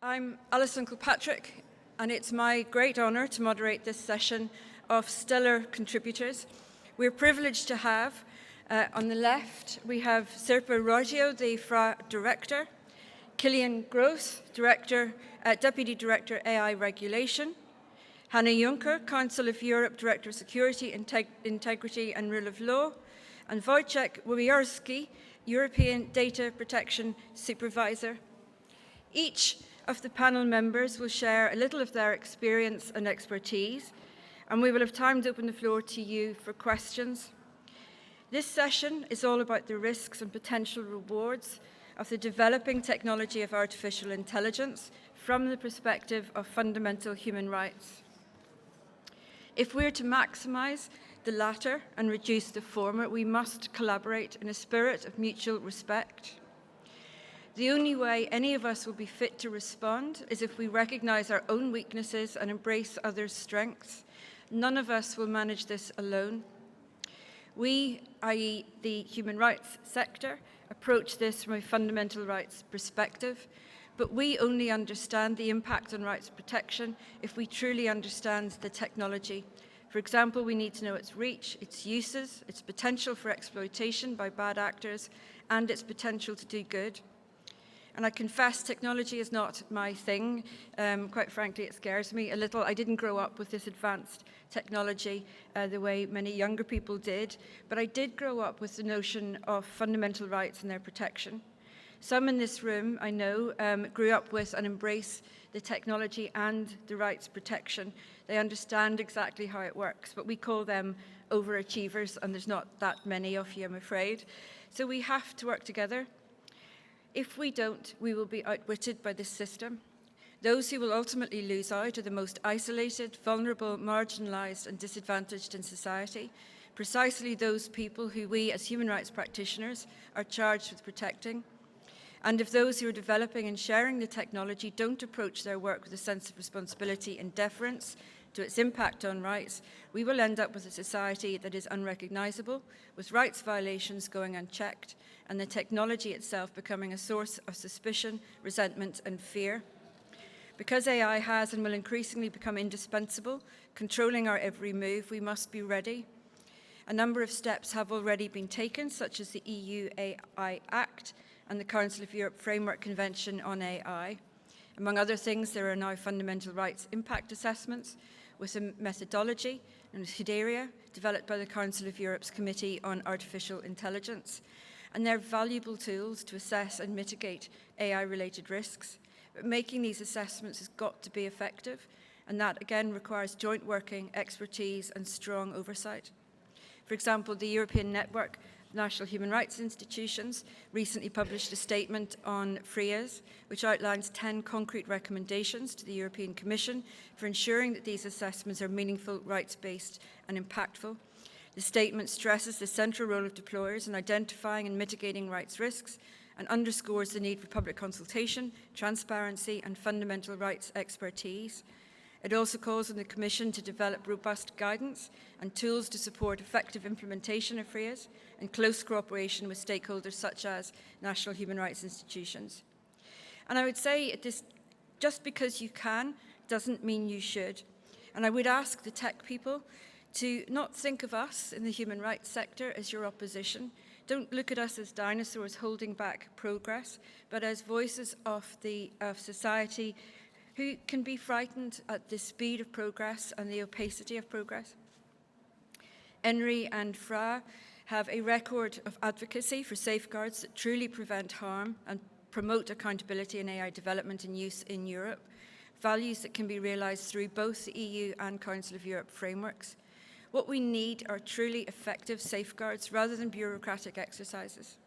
I'm Alison Kilpatrick, and it's my great honour to moderate this session of stellar contributors. We're privileged to have, on the left, we have Sirpa Roggio, the FRA Director, Killian Gross, Deputy Director AI Regulation, Hannah Juncker, Council of Europe Director of Security, Integrity and Rule of Law, and Wojciech Wojciechowski, European Data Protection Supervisor. Each of the panel members will share a little of their experience and expertise, and we will have time to open the floor to you for questions. This session is all about the risks and potential rewards of the developing technology of artificial intelligence from the perspective of fundamental human rights. If we're to maximise the latter and reduce the former, we must collaborate in a spirit of mutual respect. The only way any of us will be fit to respond is if we recognise our own weaknesses and embrace others' strengths. None of us will manage this alone. We, i.e. the human rights sector, approach this from a fundamental rights perspective, but we only understand the impact on rights protection if we truly understand the technology. For example, we need to know its reach, its uses, its potential for exploitation by bad actors, and its potential to do good. And I confess technology is not my thing. Quite frankly, it scares me a little. I didn't grow up with this advanced technology the way many younger people did, but I did grow up with the notion of fundamental rights and their protection. Some in this room, I know, grew up with and embrace the technology and the rights protection. They understand exactly how it works, but we call them overachievers, and there's not that many of you, I'm afraid. So we have to work together. If we don't, we will be outwitted by this system. Those who will ultimately lose out are the most isolated, vulnerable, marginalised and disadvantaged in society, precisely those people who we as human rights practitioners are charged with protecting. And if those who are developing and sharing the technology don't approach their work with a sense of responsibility and deference to its impact on rights, we will end up with a society that is unrecognisable, with rights violations going unchecked, and the technology itself becoming a source of suspicion, resentment and fear. Because AI has and will increasingly become indispensable, controlling our every move, we must be ready. A number of steps have already been taken, such as the EU AI Act and the Council of Europe Framework Convention on AI. Among other things, there are now fundamental rights impact assessments with a methodology and criteria developed by the Council of Europe's Committee on Artificial Intelligence. And they're valuable tools to assess and mitigate AI-related risks. But making these assessments has got to be effective, and that again requires joint working, expertise and strong oversight. For example, the European Network of National Human Rights Institutions recently published a statement on FRIAs, which outlines 10 concrete recommendations to the European Commission for ensuring that these assessments are meaningful, rights-based and impactful. The statement stresses the central role of deployers in identifying and mitigating rights risks and underscores the need for public consultation, transparency and fundamental rights expertise. It also calls on the Commission to develop robust guidance and tools to support effective implementation of FRIAs and close cooperation with stakeholders such as national human rights institutions. And I would say this, just because you can doesn't mean you should. And I would ask the tech people to not think of us in the human rights sector as your opposition. Don't look at us as dinosaurs holding back progress, but as voices of society who can be frightened at the speed of progress and the opacity of progress. ENRI and FRA have a record of advocacy for safeguards that truly prevent harm and promote accountability in AI development and use in Europe, values that can be realised through both the EU and Council of Europe frameworks. What we need are truly effective safeguards rather than bureaucratic exercises.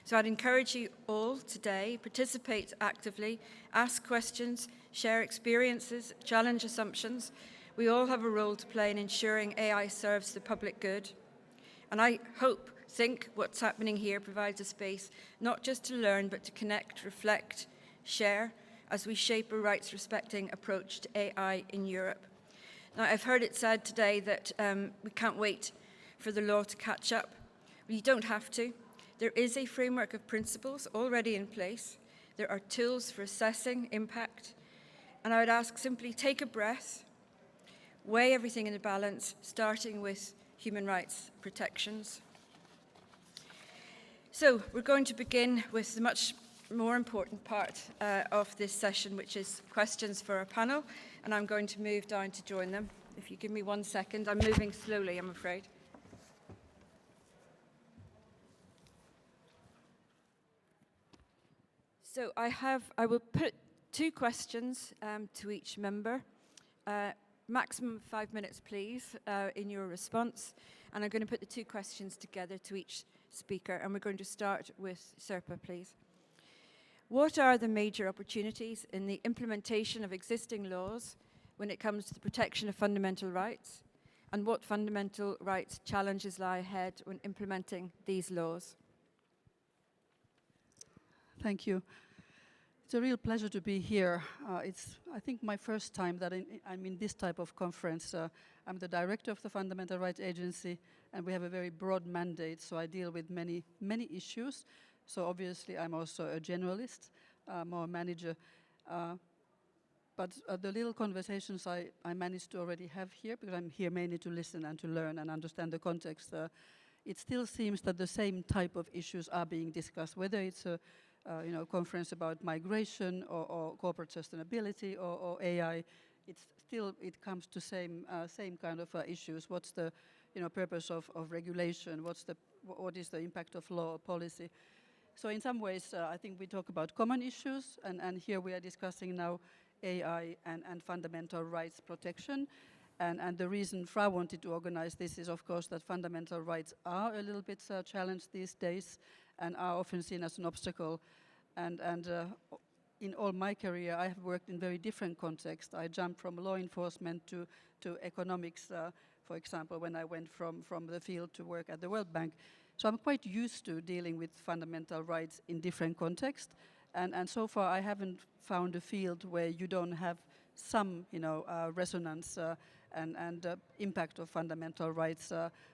So I'd encourage you all today, participate actively, ask questions, share experiences, challenge assumptions. We all have a role to play in ensuring AI serves the public good. And I think what's happening here provides a space not just to learn, but to connect, reflect, share, as we shape a rights-respecting approach to AI in Europe. Now, I've heard it said today that we can't wait for the law to catch up. Well, you don't have to. There is a framework of principles already in place. There are tools for assessing impact, And I would ask simply take a breath, weigh everything in a balance, starting with human rights protections. So we're going to begin with the much more important part of this session, which is questions for our panel, and I'm going to move down to join them. If you give me 1 second, I'm moving slowly, I'm afraid. So I will put 2 questions to each member. Maximum 5 minutes, please, in your response. And I'm going to put the 2 questions together to each speaker. And we're going to start with Sirpa, please. What are the major opportunities in the implementation of existing laws when it comes to the protection of fundamental rights? And what fundamental rights challenges lie ahead when implementing these laws? Thank you. It's a real pleasure to be here. It's, I think, my first time that I'm in this type of conference. I'm the director of the Fundamental Rights Agency, and we have a very broad mandate, so I deal with many issues. So obviously, I'm also a generalist, more a manager. But the little conversations I managed to already have here, because I'm here mainly to listen and to learn and understand the context, it still seems that the same type of issues are being discussed, whether it's a conference about migration or corporate sustainability or AI. It comes to same kind of issues. What's the purpose of regulation? What is the impact of law or policy? So in some ways, I think we talk about common issues, and here we are discussing now AI and fundamental rights protection. And the reason FRA wanted to organize this is, of course, that fundamental rights are a little bit challenged these days and are often seen as an obstacle. And in all my career, I have worked in very different contexts. I jumped from law enforcement to economics, for example, when I went from the field to work at the World Bank. So I'm quite used to dealing with fundamental rights in different contexts. And so far, I haven't found a field where you don't have some, resonance and impact of fundamental rights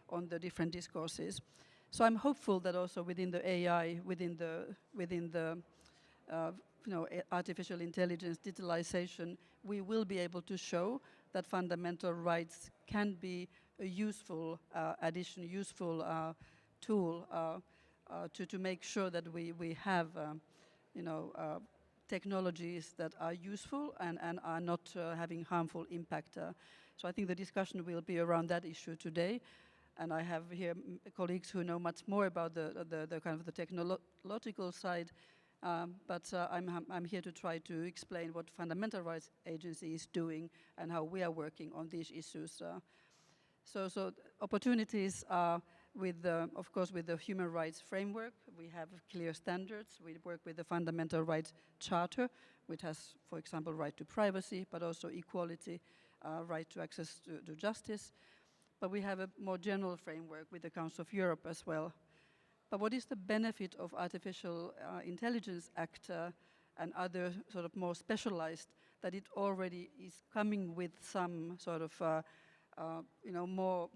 on the different discourses. So I'm hopeful that also within the AI, within the artificial intelligence, digitalization, we will be able to show that fundamental rights can be a useful addition, useful tool to make sure that we have technologies that are useful and are not having harmful impact. So I think the discussion will be around that issue today. And I have here colleagues who know much more about the kind of the technological side. But I'm here to try to explain what Fundamental Rights Agency is doing and how we are working on these issues. So opportunities are with, of course, with the human rights framework. We have clear standards. We work with the Fundamental Rights Charter, which has, for example, right to privacy, but also equality, right to access to justice. But we have a more general framework with the Council of Europe as well. But what is the benefit of Artificial Intelligence Act and other sort of more specialized, that it already is coming with some sort of more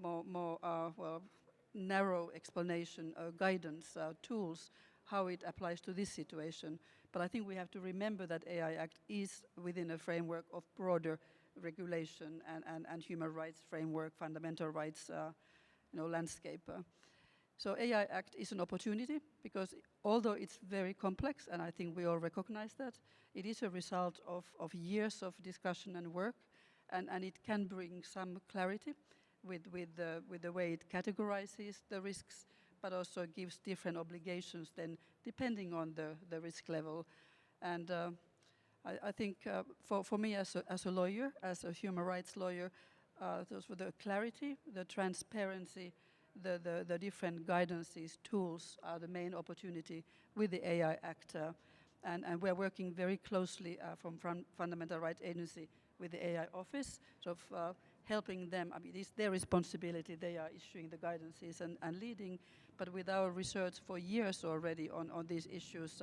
narrow explanation, guidance, tools, how it applies to this situation. But I think we have to remember that AI Act is within a framework of broader regulation and human rights framework, fundamental rights landscape. So AI Act is an opportunity because although it's very complex, and I think we all recognize that, it is a result of years of discussion and work, and it can bring some clarity with the way it categorizes the risks, but also gives different obligations then depending on the risk level. And I think for me as a lawyer, as a human rights lawyer, those were the clarity, the transparency, the different guidances, tools are the main opportunity with the AI Act. And we're working very closely from Fundamental Rights Agency with the AI Office, sort of helping them. I mean, it's their responsibility. They are issuing the guidances and leading. But with our research for years already on these issues,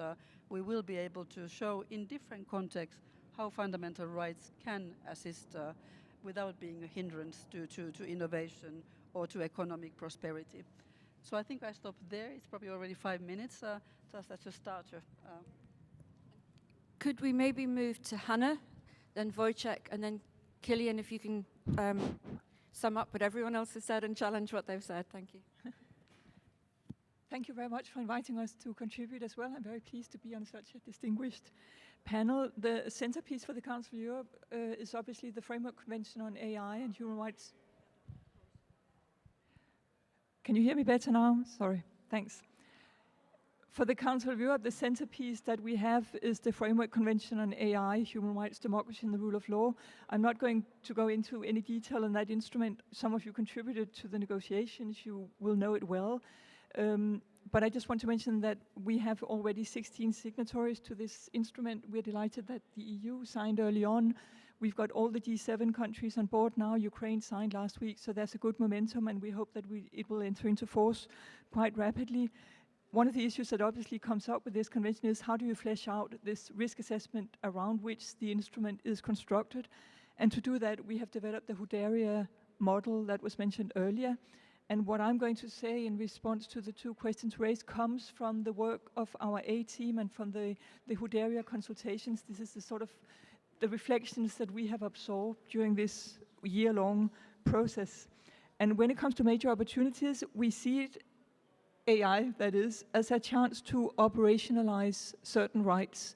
we will be able to show in different contexts how fundamental rights can assist without being a hindrance to innovation or to economic prosperity. So I think I stop there. It's probably already 5 minutes, just as a starter. Could we maybe move to Hannah then Wojciech, and then Killian, if you can sum up what everyone else has said and challenge what they've said. Thank you. Thank you very much for inviting us to contribute as well. I'm very pleased to be on such a distinguished panel. The centerpiece for the Council of Europe is obviously the Framework Convention on AI and Human Rights. Can you hear me better now? Sorry, thanks. For the Council of Europe, the centerpiece that we have is the Framework Convention on AI, Human Rights, Democracy and the Rule of Law. I'm not going to go into any detail on that instrument. Some of you contributed to the negotiations, you will know it well. But I just want to mention that we have already 16 signatories to this instrument. We're delighted that the EU signed early on. We've got all the G7 countries on board now. Ukraine signed last week, so there's a good momentum, and we hope that it will enter into force quite rapidly. One of the issues that obviously comes up with this convention is how do you flesh out this risk assessment around which the instrument is constructed? And to do that, we have developed the Hudaria model that was mentioned earlier. And what I'm going to say in response to the two questions raised comes from the work of our A team and from the Hudaria consultations. This is the sort of the reflections that we have absorbed during this year-long process. And when it comes to major opportunities, we see it, AI that is, as a chance to operationalize certain rights.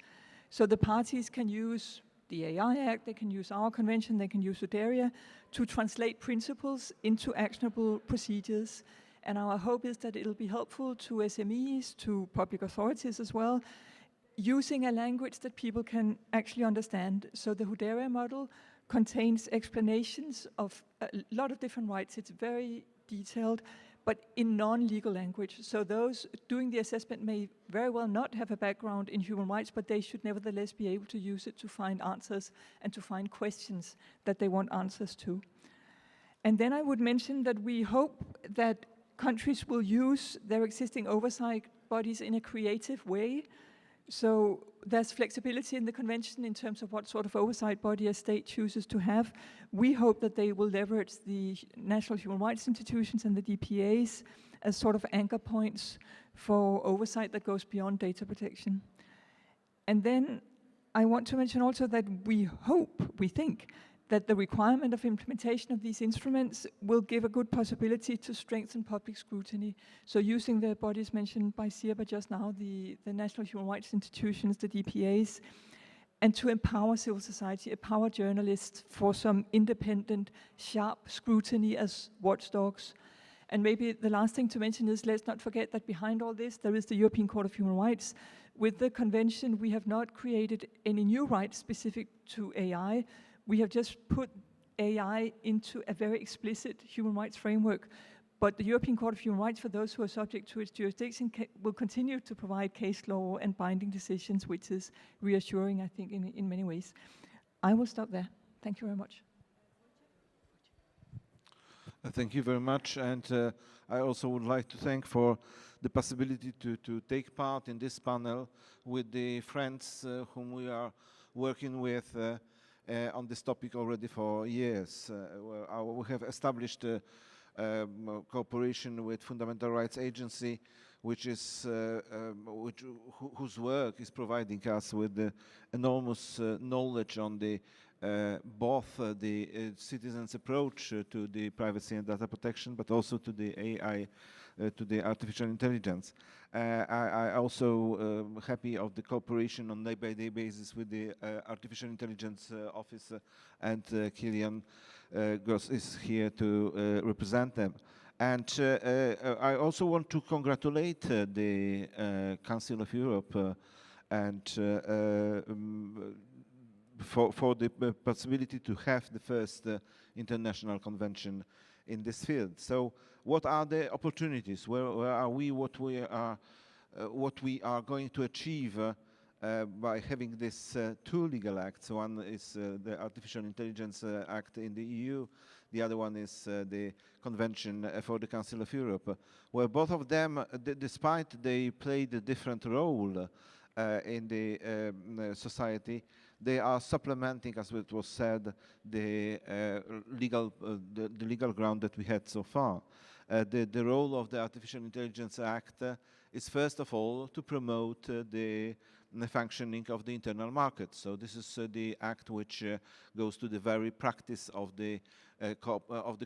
So the parties can use the AI Act, they can use our convention, they can use Hudaria to translate principles into actionable procedures. And our hope is that it'll be helpful to SMEs, to public authorities as well, using a language that people can actually understand. So the Hudaria model contains explanations of a lot of different rights. It's very detailed, but in non-legal language. So those doing the assessment may very well not have a background in human rights, but they should nevertheless be able to use it to find answers and to find questions that they want answers to. And then I would mention that we hope that countries will use their existing oversight bodies in a creative way. So there's flexibility in the convention in terms of what sort of oversight body a state chooses to have. We hope that they will leverage the national human rights institutions and the DPAs as sort of anchor points for oversight that goes beyond data protection. And then I want to mention also that we think, that the requirement of implementation of these instruments will give a good possibility to strengthen public scrutiny. So using the bodies mentioned by Sirpa just now, the national human rights institutions, the DPAs, and to empower civil society, empower journalists for some independent, sharp scrutiny as watchdogs. And maybe the last thing to mention is, let's not forget that behind all this, there is the European Court of Human Rights. With the convention, we have not created any new rights specific to AI. We have just put AI into a very explicit human rights framework. But the European Court of Human Rights, for those who are subject to its jurisdiction, will continue to provide case law and binding decisions, which is reassuring, I think, in many ways. I will stop there. Thank you very much. Thank you very much. And I also would like to thank for the possibility to take part in this panel with the friends whom we are working with on this topic already for years. We have established cooperation with Fundamental Rights Agency, whose work is providing us with the enormous knowledge on the both the citizens' approach to the privacy and data protection, but also to the AI, to the artificial intelligence. I also happy of the cooperation on day-by-day basis with the Artificial Intelligence Office, and Killian Goss is here to represent them. And I also want to congratulate the Council of Europe and for the possibility to have the first international convention in this field. So what are the opportunities? Where are we? What we are going to achieve by having these two legal acts? One is the Artificial Intelligence Act in the EU. The other one is the Convention for the Council of Europe, where both of them, despite they played a different role in the society, they are supplementing, as it was said, the legal ground that we had so far. The role of the Artificial Intelligence Act is first of all to promote the the functioning of the internal market. So this is the act which goes to the very practice of the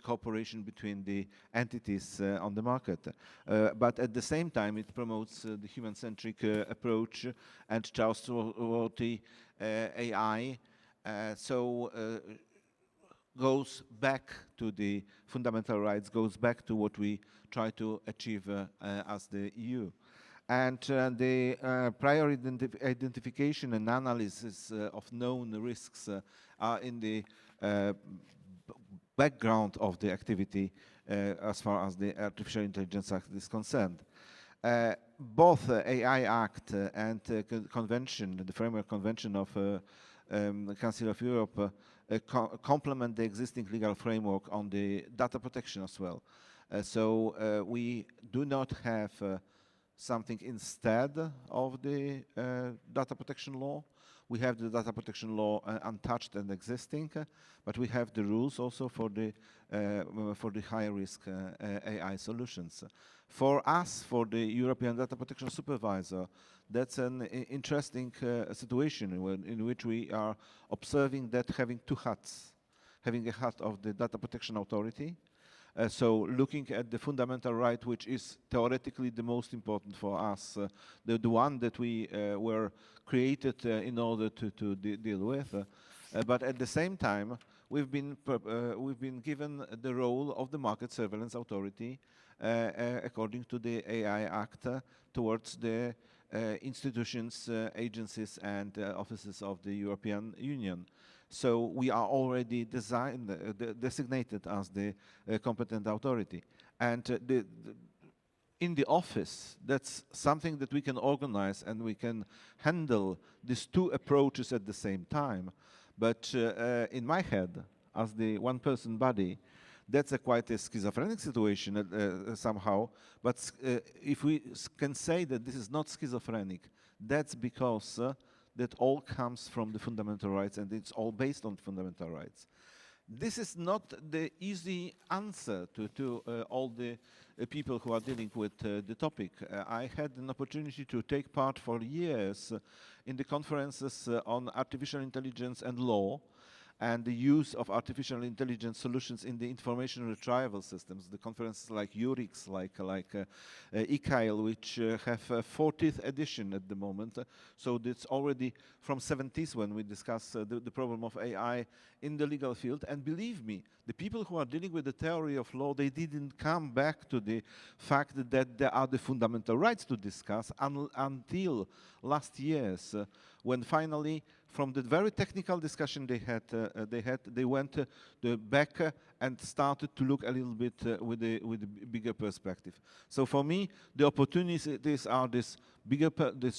cooperation between the entities on the market. But at the same time, it promotes the human-centric approach and trustworthy AI. Goes back to the fundamental rights, goes back to what we try to achieve as the EU. And the prior identification and analysis of known risks are in the background of the activity as far as the Artificial Intelligence Act is concerned. Both AI Act and convention, the Framework Convention of the Council of Europe, complement the existing legal framework on the data protection as well. So we do not have something instead of the data protection law. We have the data protection law untouched and existing, but we have the rules also for the high risk AI solutions. For us, for the European Data Protection Supervisor, that's an interesting situation in which we are observing that having two hats, having a hat of the Data Protection Authority, so looking at the fundamental right, which is theoretically the most important for us, the one that we were created in order to deal with, but at the same time, we've been given the role of the Market Surveillance Authority according to the AI Act towards the institutions, agencies, and offices of the European Union. So we are already designated as the competent authority. And in the office, that's something that we can organize and we can handle these two approaches at the same time. But in my head, as the one-person body, that's quite a schizophrenic situation somehow. But if we can say that this is not schizophrenic, that's because that all comes from the fundamental rights and it's all based on fundamental rights. This is not the easy answer to all the people who are dealing with the topic. I had an opportunity to take part for years in the conferences on artificial intelligence and law, and the use of artificial intelligence solutions in the information retrieval systems. The conferences like EURIX, like ICAIL, which have a 40th edition at the moment. So it's already from 70s when we discuss the problem of AI in the legal field. And believe me, the people who are dealing with the theory of law, they didn't come back to the fact that there are the fundamental rights to discuss until last year's, when finally, from the very technical discussion they went back and started to look a little bit with a bigger perspective. So for me, the opportunities are this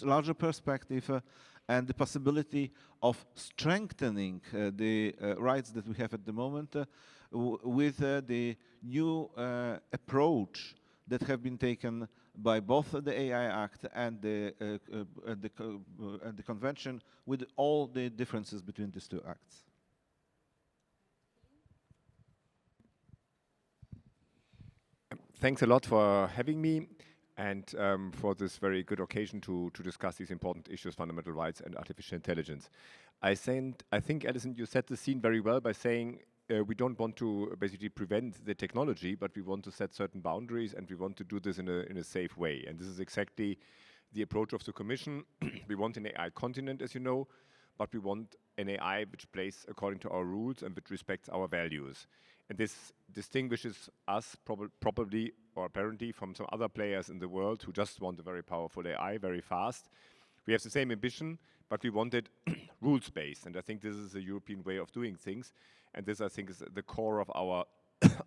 larger perspective and the possibility of strengthening the rights that we have at the moment with the new approach that have been taken by both the AI Act and the Convention, with all the differences between these two acts. Thanks a lot for having me and for this very good occasion to discuss these important issues, fundamental rights and artificial intelligence. I think, Alison, you set the scene very well by saying we don't want to basically prevent the technology, but we want to set certain boundaries and we want to do this in a safe way. And this is exactly the approach of the Commission. We want an AI continent, as you know, but we want an AI which plays according to our rules and which respects our values. And this distinguishes us probably or apparently from some other players in the world who just want a very powerful AI very fast. We have the same ambition, but we want it rules-based. And I think this is a European way of doing things. And this, I think, is the core of our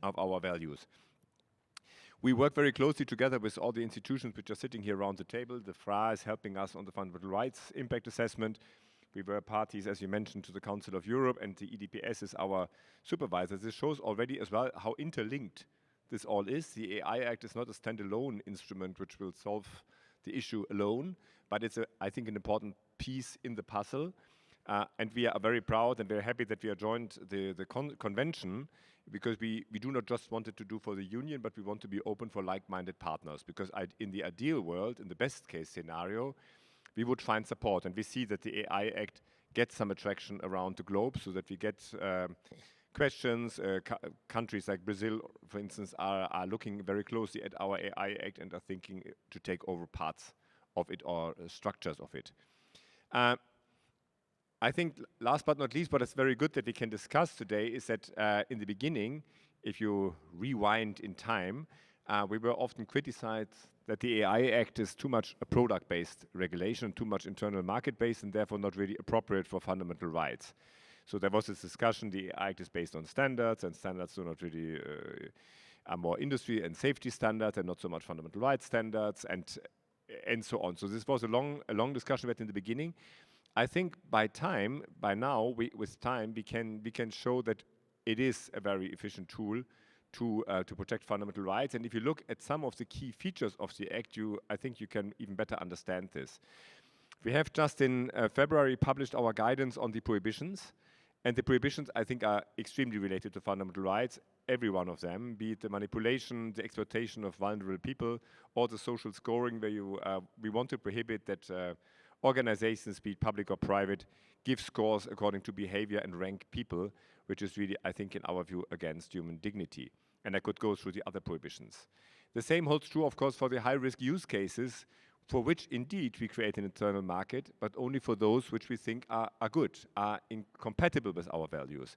of our values. We work very closely together with all the institutions which are sitting here around the table. The FRA is helping us on the fundamental rights impact assessment. We were parties, as you mentioned, to the Council of Europe, and the EDPS is our supervisor. This shows already as well how interlinked this all is. The AI Act is not a standalone instrument which will solve the issue alone, but it's, I think, an important piece in the puzzle. And we are very proud and very happy that we have joined the convention, because we do not just want it to do for the Union, but we want to be open for like-minded partners. Because in the ideal world, in the best case scenario, we would find support. And we see that the AI Act gets some attraction around the globe, so that we get questions. Countries like Brazil, for instance, are looking very closely at our AI Act and are thinking to take over parts of it or structures of it. I think last but not least, what is very good that we can discuss today is that in the beginning, if you rewind in time, we were often criticized that the AI Act is too much a product-based regulation, too much internal market-based, and therefore not really appropriate for fundamental rights. So there was this discussion, the AI Act is based on standards, and standards do not really are more industry and safety standards and not so much fundamental rights standards, and so on. So this was a long discussion we had in the beginning. I think by now, with time, we can show that it is a very efficient tool to protect fundamental rights. And if you look at some of the key features of the Act, I think you can even better understand this. We have just in February published our guidance on the prohibitions. And the prohibitions, I think, are extremely related to fundamental rights, every one of them, be it the manipulation, the exploitation of vulnerable people, or the social scoring, where we want to prohibit that organizations, be it public or private, give scores according to behavior and rank people, which is really, I think, in our view, against human dignity. And I could go through the other prohibitions. The same holds true, of course, for the high-risk use cases, for which indeed we create an internal market, but only for those which we think are good, are incompatible with our values.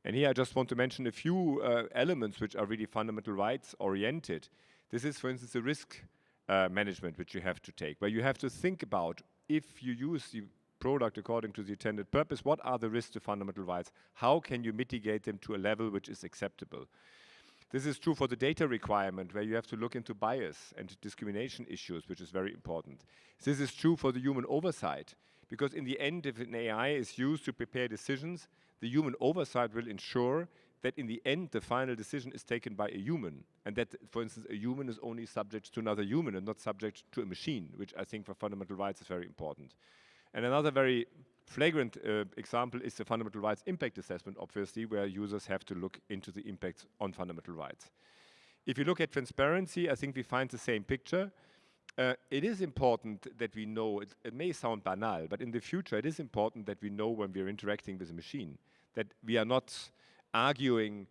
And here I just want to mention a few elements which are really fundamental rights oriented. This is, for instance, the risk management which you have to take, where you have to think about, if you use the product according to the intended purpose, what are the risks to fundamental rights? How can you mitigate them to a level which is acceptable? This is true for the data requirement, where you have to look into bias and discrimination issues, which is very important. This is true for the human oversight, because in the end, if an AI is used to prepare decisions, the human oversight will ensure that in the end, the final decision is taken by a human, and that, for instance, a human is only subject to another human and not subject to a machine, which I think for fundamental rights is very important. And another very flagrant example is the fundamental rights impact assessment, obviously, where users have to look into the impacts on fundamental rights. If you look at transparency, I think we find the same picture. It is important that we know, it may sound banal, but in the future it is important that we know when we are interacting with a machine, that we are not arguing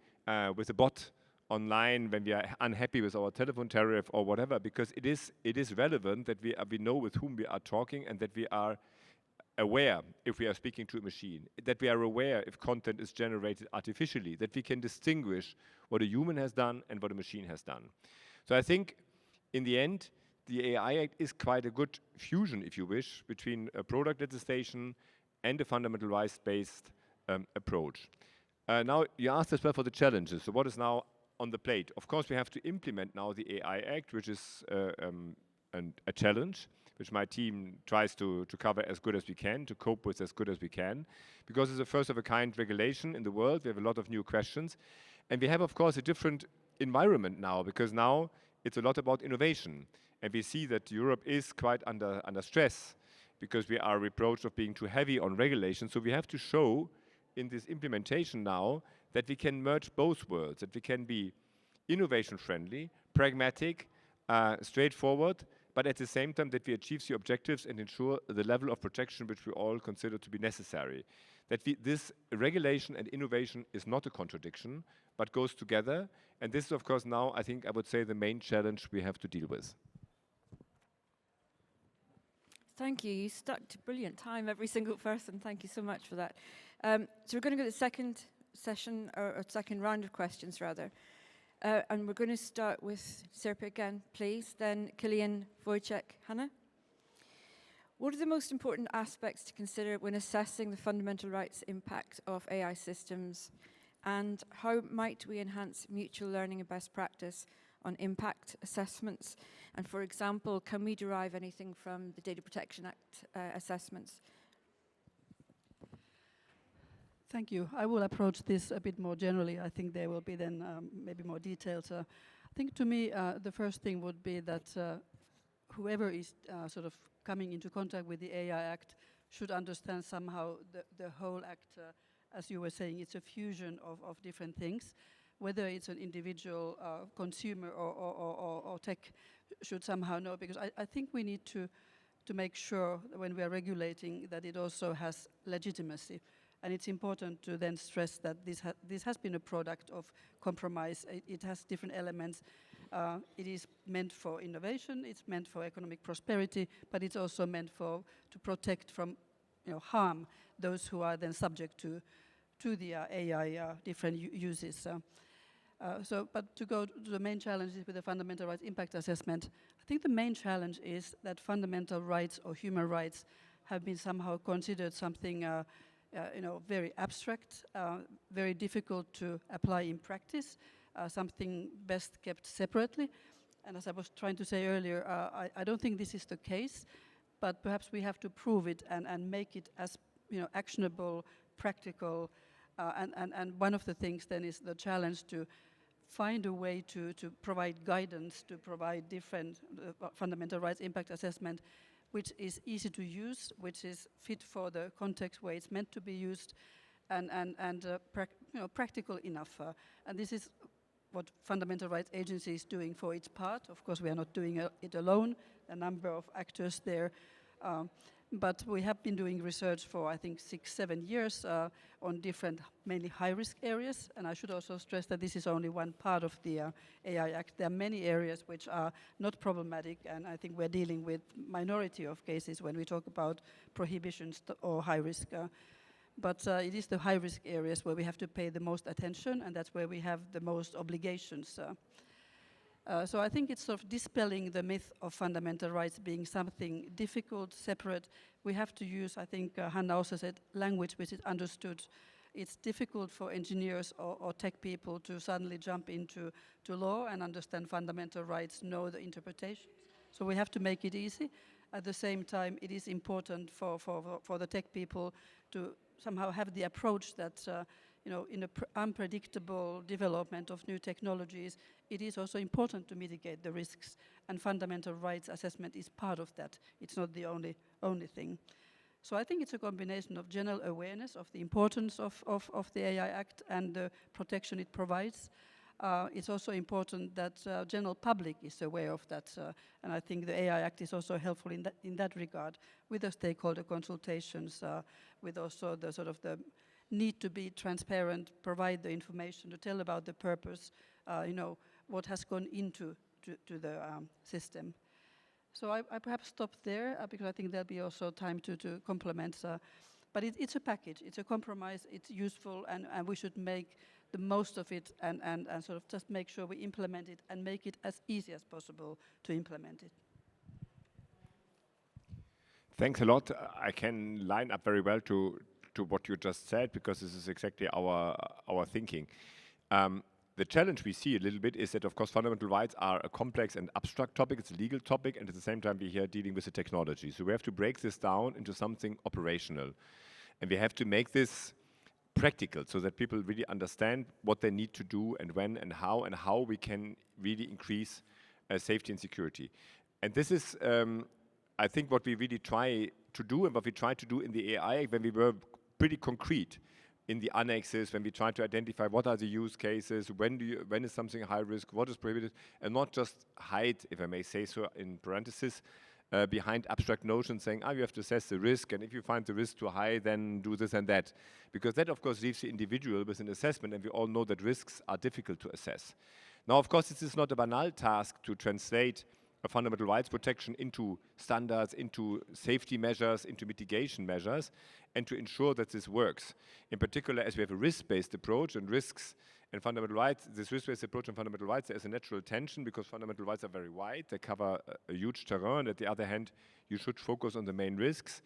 with a bot online when we are unhappy with our telephone tariff or whatever, because it is relevant that we know with whom we are talking, and that we are aware if we are speaking to a machine, that we are aware if content is generated artificially, that we can distinguish what a human has done and what a machine has done. So I think in the end, the AI Act is quite a good fusion, if you wish, between a product legislation and a fundamental rights-based approach. Now, you asked as well for the challenges. So what is now on the plate? Of course, we have to implement now the AI Act, which is a challenge, which my team tries to cover as good as we can, to cope with as good as we can, because it's a first-of-a-kind regulation in the world. We have a lot of new questions. And we have, of course, a different environment now, because now it's a lot about innovation. And we see that Europe is quite under stress, because we are reproached of being too heavy on regulation. So we have to show in this implementation now that we can merge both worlds, that we can be innovation-friendly, pragmatic, straightforward, but at the same time that we achieve the objectives and ensure the level of protection which we all consider to be necessary. That this regulation and innovation is not a contradiction, but goes together. And this is, of course, now, I think I would say, the main challenge we have to deal with. Thank you. You stuck to brilliant time, every single person. Thank you so much for that. So we're going to go to the second session, or second round of questions, rather. And we're going to start with Sirpa again, please, then Kilian, Wojciech, Hannah. What are the most important aspects to consider when assessing the fundamental rights impact of AI systems? And how might we enhance mutual learning and best practice on impact assessments? And for example, can we derive anything from the Data Protection Act assessments? Thank you. I will approach this a bit more generally. I think there will be then maybe more details. I think to me, the first thing would be that whoever is sort of coming into contact with the AI Act should understand somehow the whole Act, as you were saying, it's a fusion of different things. Whether it's an individual consumer or tech should somehow know, because I think we need to to make sure that when we are regulating that it also has legitimacy. And it's important to then stress that this has been a product of compromise. It has different elements. It is meant for innovation, it's meant for economic prosperity, but it's also meant to protect from harm those who are then subject to the AI different uses. But to go to the main challenges with the fundamental rights impact assessment, I think the main challenge is that fundamental rights or human rights have been somehow considered something very abstract, very difficult to apply in practice, something best kept separately. And as I was trying to say earlier, I don't think this is the case, but perhaps we have to prove it and make it as actionable, practical, and one of the things then is the challenge to find a way to provide guidance, to provide different fundamental rights impact assessment, which is easy to use, which is fit for the context where it's meant to be used, and practical enough. And this is what Fundamental Rights Agency is doing for its part. Of course, we are not doing it alone. A number of actors there. But we have been doing research for, I think, 6-7 years on different, mainly high-risk areas. And I should also stress that this is only one part of the AI Act. There are many areas which are not problematic, and I think we're dealing with minority of cases when we talk about prohibitions or high risk. But it is the high-risk areas where we have to pay the most attention, and that's where we have the most obligations. So I think it's sort of dispelling the myth of fundamental rights being something difficult, separate. We have to use, I think Hanna also said, language which is understood. It's difficult for engineers or tech people to suddenly jump into law and understand fundamental rights, know the interpretations. So we have to make it easy. At the same time, it is important for the tech people to somehow have the approach that in an unpredictable development of new technologies, it is also important to mitigate the risks, and fundamental rights assessment is part of that. It's not the only thing. So I think it's a combination of general awareness of the importance of the AI Act and the protection it provides. It's also important that general public is aware of that, and I think the AI Act is also helpful in that regard, with the stakeholder consultations, with also the sort of the need to be transparent, provide the information, to tell about the purpose, what has gone into the system. So I perhaps stop there because I think there'll be also time to complement. But it's a package, it's a compromise, it's useful, and we should make the most of it and sort of just make sure we implement it and make it as easy as possible to implement it. Thanks a lot. I can line up very well to what you just said, because this is exactly our thinking. The challenge we see a little bit is that, of course, fundamental rights are a complex and abstract topic. It's a legal topic, and at the same time, we're here dealing with the technology. So we have to break this down into something operational. And we have to make this practical so that people really understand what they need to do and when and how we can really increase safety and security. And this is, I think, what we really try to do, and what we tried to do in the AI when we were pretty concrete in the annexes, when we try to identify what are the use cases, when is something high risk, what is prohibited, and not just hide, if I may say so, in parentheses, behind abstract notions saying, you have to assess the risk, and if you find the risk too high, then do this and that. Because that, of course, leaves the individual with an assessment, and we all know that risks are difficult to assess. Now, of course, this is not a banal task to translate a fundamental rights protection into standards, into safety measures, into mitigation measures, and to ensure that this works. In particular, as we have a risk-based approach and risks and fundamental rights, this risk-based approach and fundamental rights, there is a natural tension because fundamental rights are very wide. They cover a huge terrain. At the other hand, you should focus on the main risks.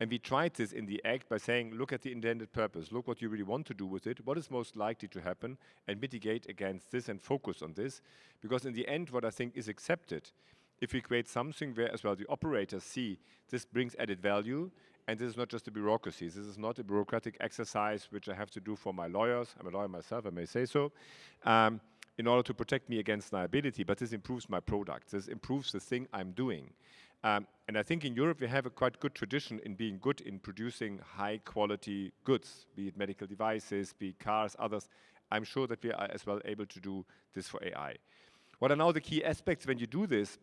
And we tried this in the Act by saying, look at the intended purpose, look what you really want to do with it, what is most likely to happen, and mitigate against this and focus on this. Because in the end, what I think is accepted, if we create something where as well the operators see this brings added value, and this is not just a bureaucracy, this is not a bureaucratic exercise which I have to do for my lawyers, I'm a lawyer myself, I may say so, in order to protect me against liability, but this improves my product, this improves the thing I'm doing. And I think in Europe we have a quite good tradition in being good in producing high quality goods, be it medical devices, be it cars, others. I'm sure that we are as well able to do this for AI. What are now the key aspects when you do this?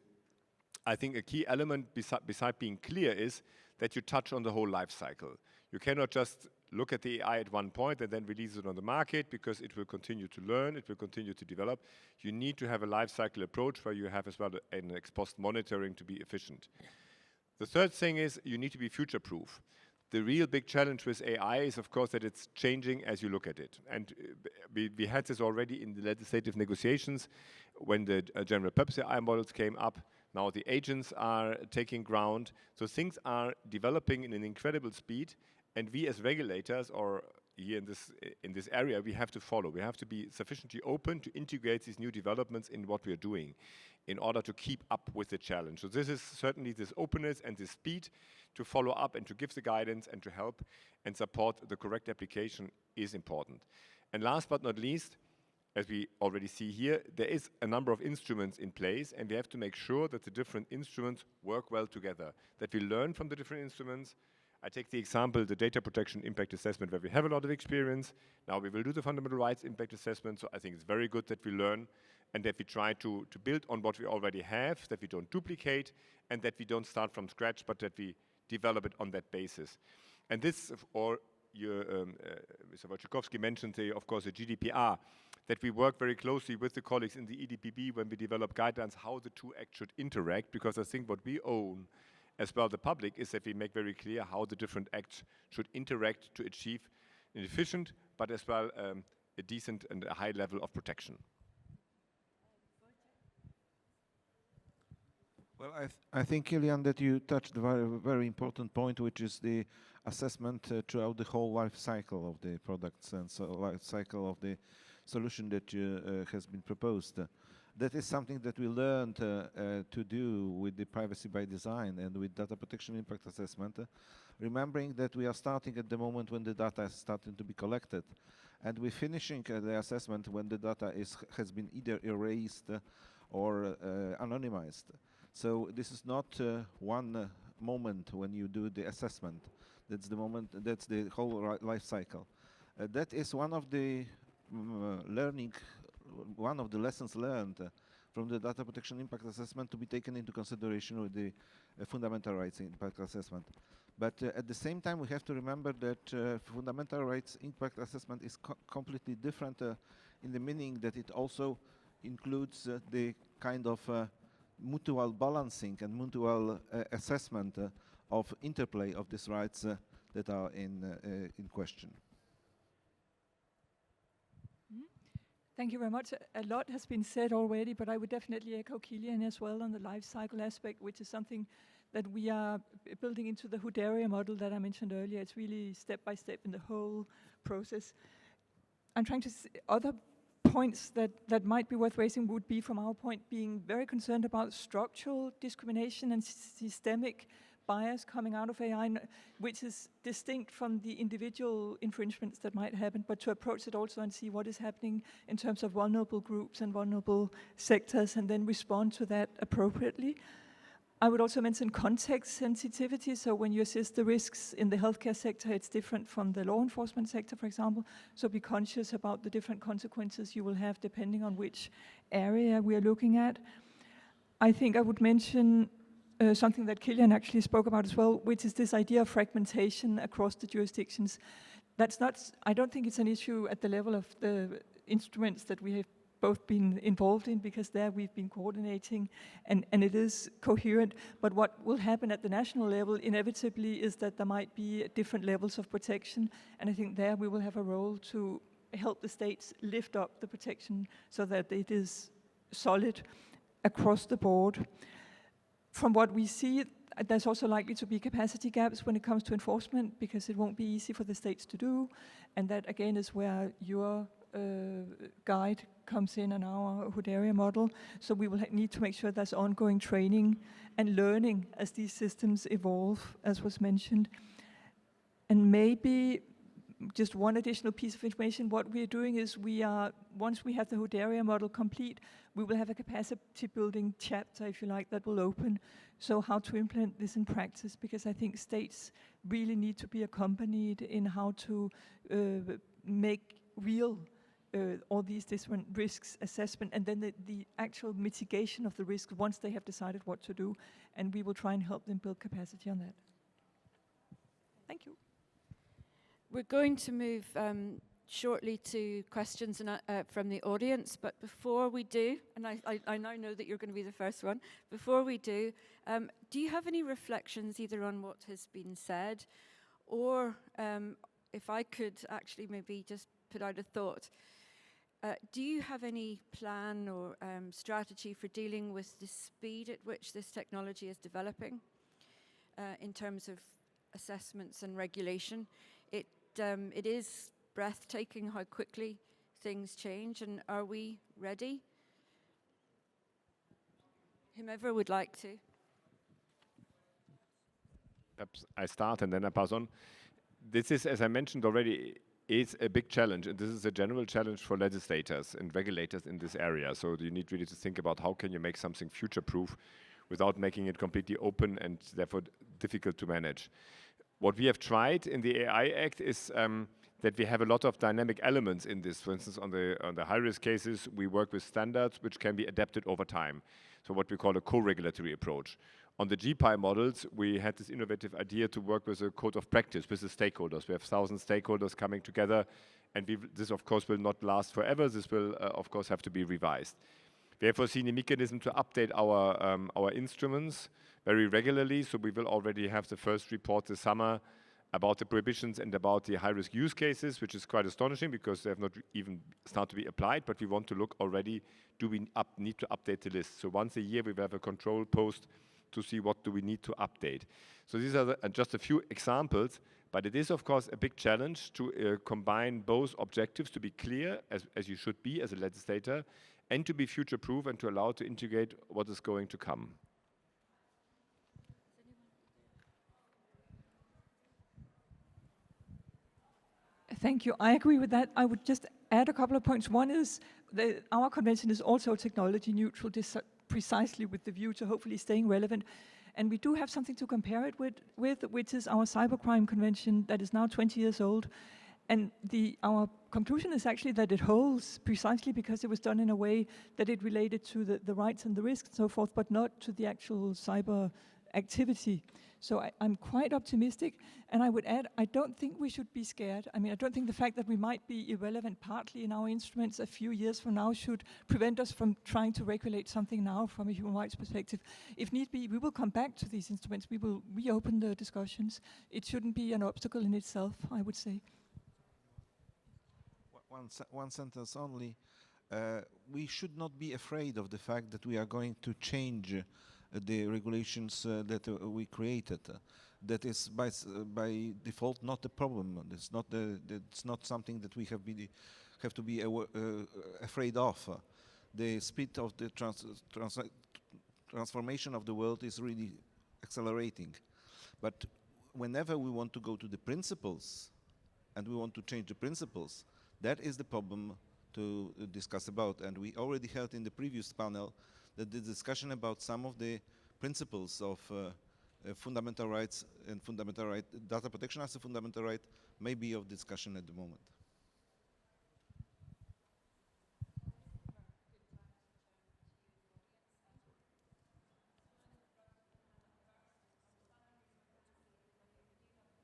I think a key element beside being clear is that you touch on the whole life cycle. You cannot just look at the AI at one point and then release it on the market, because it will continue to learn, it will continue to develop. You need to have a life cycle approach where you have as well an ex post monitoring to be efficient. The third thing is you need to be future-proof. The real big challenge with AI is, of course, that it's changing as you look at it. And we had this already in the legislative negotiations when the general purpose AI models came up. Now the agents are taking ground. So things are developing in an incredible speed. And we as regulators, or here in this area, we have to follow. We have to be sufficiently open to integrate these new developments in what we are doing in order to keep up with the challenge. So this is certainly this openness and this speed to follow up and to give the guidance and to help and support the correct application is important. And last but not least, as we already see here, there is a number of instruments in place, and we have to make sure that the different instruments work well together, that we learn from the different instruments. I take the example, the data protection impact assessment, where we have a lot of experience. Now we will do the fundamental rights impact assessment, so I think it's very good that we learn and that we try to build on what we already have, that we don't duplicate, and that we don't start from scratch, but that we develop it on that basis. And this, or Mr. Wojciechowski mentioned, of course, the GDPR, that we work very closely with the colleagues in the EDPB when we develop guidelines how the two acts should interact, because I think what we own as well the public is that we make very clear how the different acts should interact to achieve an efficient but as well a decent and a high level of protection. Well, I think, Kilian, that you touched a very, very important point, which is the assessment throughout the whole life cycle of the products and so life cycle of the solution that has been proposed. That is something that we learned to do with the privacy by design and with data protection impact assessment, remembering that we are starting at the moment when the data is starting to be collected, and we're finishing the assessment when the data has been either erased or anonymized. So this is not one moment when you do the assessment. That's the moment, that's the whole life cycle. That is one of the one of the lessons learned from the data protection impact assessment to be taken into consideration with the fundamental rights impact assessment. But at the same time, we have to remember that fundamental rights impact assessment is completely different in the meaning that it also includes the kind of mutual balancing and mutual assessment of interplay of these rights that are in question. Thank you very much. A lot has been said already, but I would definitely echo Kilian as well on the life cycle aspect, which is something that we are building into the hood area model that I mentioned earlier. It's really step by step in the whole process. I'm trying to see other points that might be worth raising would be, from our point, being very concerned about structural discrimination and systemic bias coming out of AI, which is distinct from the individual infringements that might happen, but to approach it also and see what is happening in terms of vulnerable groups and vulnerable sectors, and then respond to that appropriately. I would also mention context sensitivity. So when you assess the risks in the healthcare sector, it's different from the law enforcement sector, for example. So be conscious about the different consequences you will have depending on which area we are looking at. I think I would mention something that Kilian actually spoke about as well, which is this idea of fragmentation across the jurisdictions. That's not, I don't think it's an issue at the level of the instruments that we have both been involved in, because there we've been coordinating and it is coherent. But what will happen at the national level inevitably is that there might be different levels of protection, and I think there we will have a role to help the states lift up the protection so that it is solid across the board. From what we see, there's also likely to be capacity gaps when it comes to enforcement, because it won't be easy for the states to do. And that, again, is where your guide comes in our hood area model. So we will need to make sure there's ongoing training and learning as these systems evolve, as was mentioned. And maybe just one additional piece of information, what we're doing is once we have the hood area model complete, we will have a capacity building chapter, if you like, that will open. So how to implement this in practice, because I think states really need to be accompanied in how to make real all these different risks assessment, and then the actual mitigation of the risk once they have decided what to do, and we will try and help them build capacity on that. Thank you. We're going to move shortly to questions from the audience, but before we do, and I now know that you're going to be the first one, before we do you have any reflections either on what has been said, or if I could actually maybe just put out a thought, do you have any plan or strategy for dealing with the speed at which this technology is developing in terms of assessments and regulation? It is breathtaking how quickly things change, and are we ready? Whomever would like to. Perhaps I start and then I pass on. This is, as I mentioned already, is a big challenge, and this is a general challenge for legislators and regulators in this area. So you need really to think about how can you make something future-proof without making it completely open and therefore difficult to manage. What we have tried in the AI Act is that we have a lot of dynamic elements in this. For instance, on the high-risk cases, we work with standards which can be adapted over time. So what we call a co-regulatory approach. On the GPI models, we had this innovative idea to work with a code of practice with the stakeholders. We have 1,000 stakeholders coming together, and this, of course, will not last forever. This will, of course, have to be revised. We have foreseen a mechanism to update our instruments very regularly, so we will already have the first report this summer about the prohibitions and about the high-risk use cases, which is quite astonishing because they have not even started to be applied, but we want to look already, do we need to update the list? So once a year we will have a control post to see what do we need to update. So these are just a few examples, but it is of course a big challenge to combine both objectives, to be clear as you should be as a legislator, and to be future-proof and to allow to integrate what is going to come. Thank you. I agree with that. I would just add a couple of points. One is that our convention is also technology neutral, precisely with the view to hopefully staying relevant. And we do have something to compare it with, which is our cybercrime convention that is now 20 years old. And our conclusion is actually that it holds precisely because it was done in a way that it related to the rights and the risks and so forth, but not to the actual cyber activity. So I'm quite optimistic, and I would add, I don't think we should be scared. I mean, I don't think the fact that we might be irrelevant partly in our instruments a few years from now should prevent us from trying to regulate something now from a human rights perspective. If need be, we will come back to these instruments. We will reopen the discussions. It shouldn't be an obstacle in itself, I would say. One sentence only. We should not be afraid of the fact that we are going to change the regulations that we created. That is by default not a problem. It's not something that we have to be afraid of. The speed of the transformation of the world is really accelerating. But whenever we want to go to the principles and we want to change the principles, that is the problem to discuss about. And we already heard in the previous panel that the discussion about some of the principles of fundamental rights and fundamental right, data protection as a fundamental right, may be of discussion at the moment.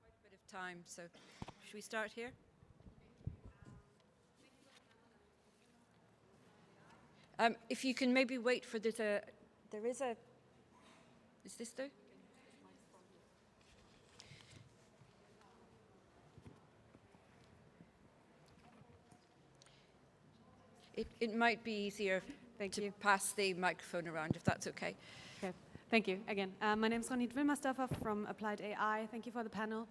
Quite a bit of time, so should we start here? If you can maybe wait for the, there is a, is this there? It might be easier to pass the microphone around, if that's okay. Okay, thank you. Again, my name is Ronit Wilmersdorfer from Applied AI. Thank you for the panel.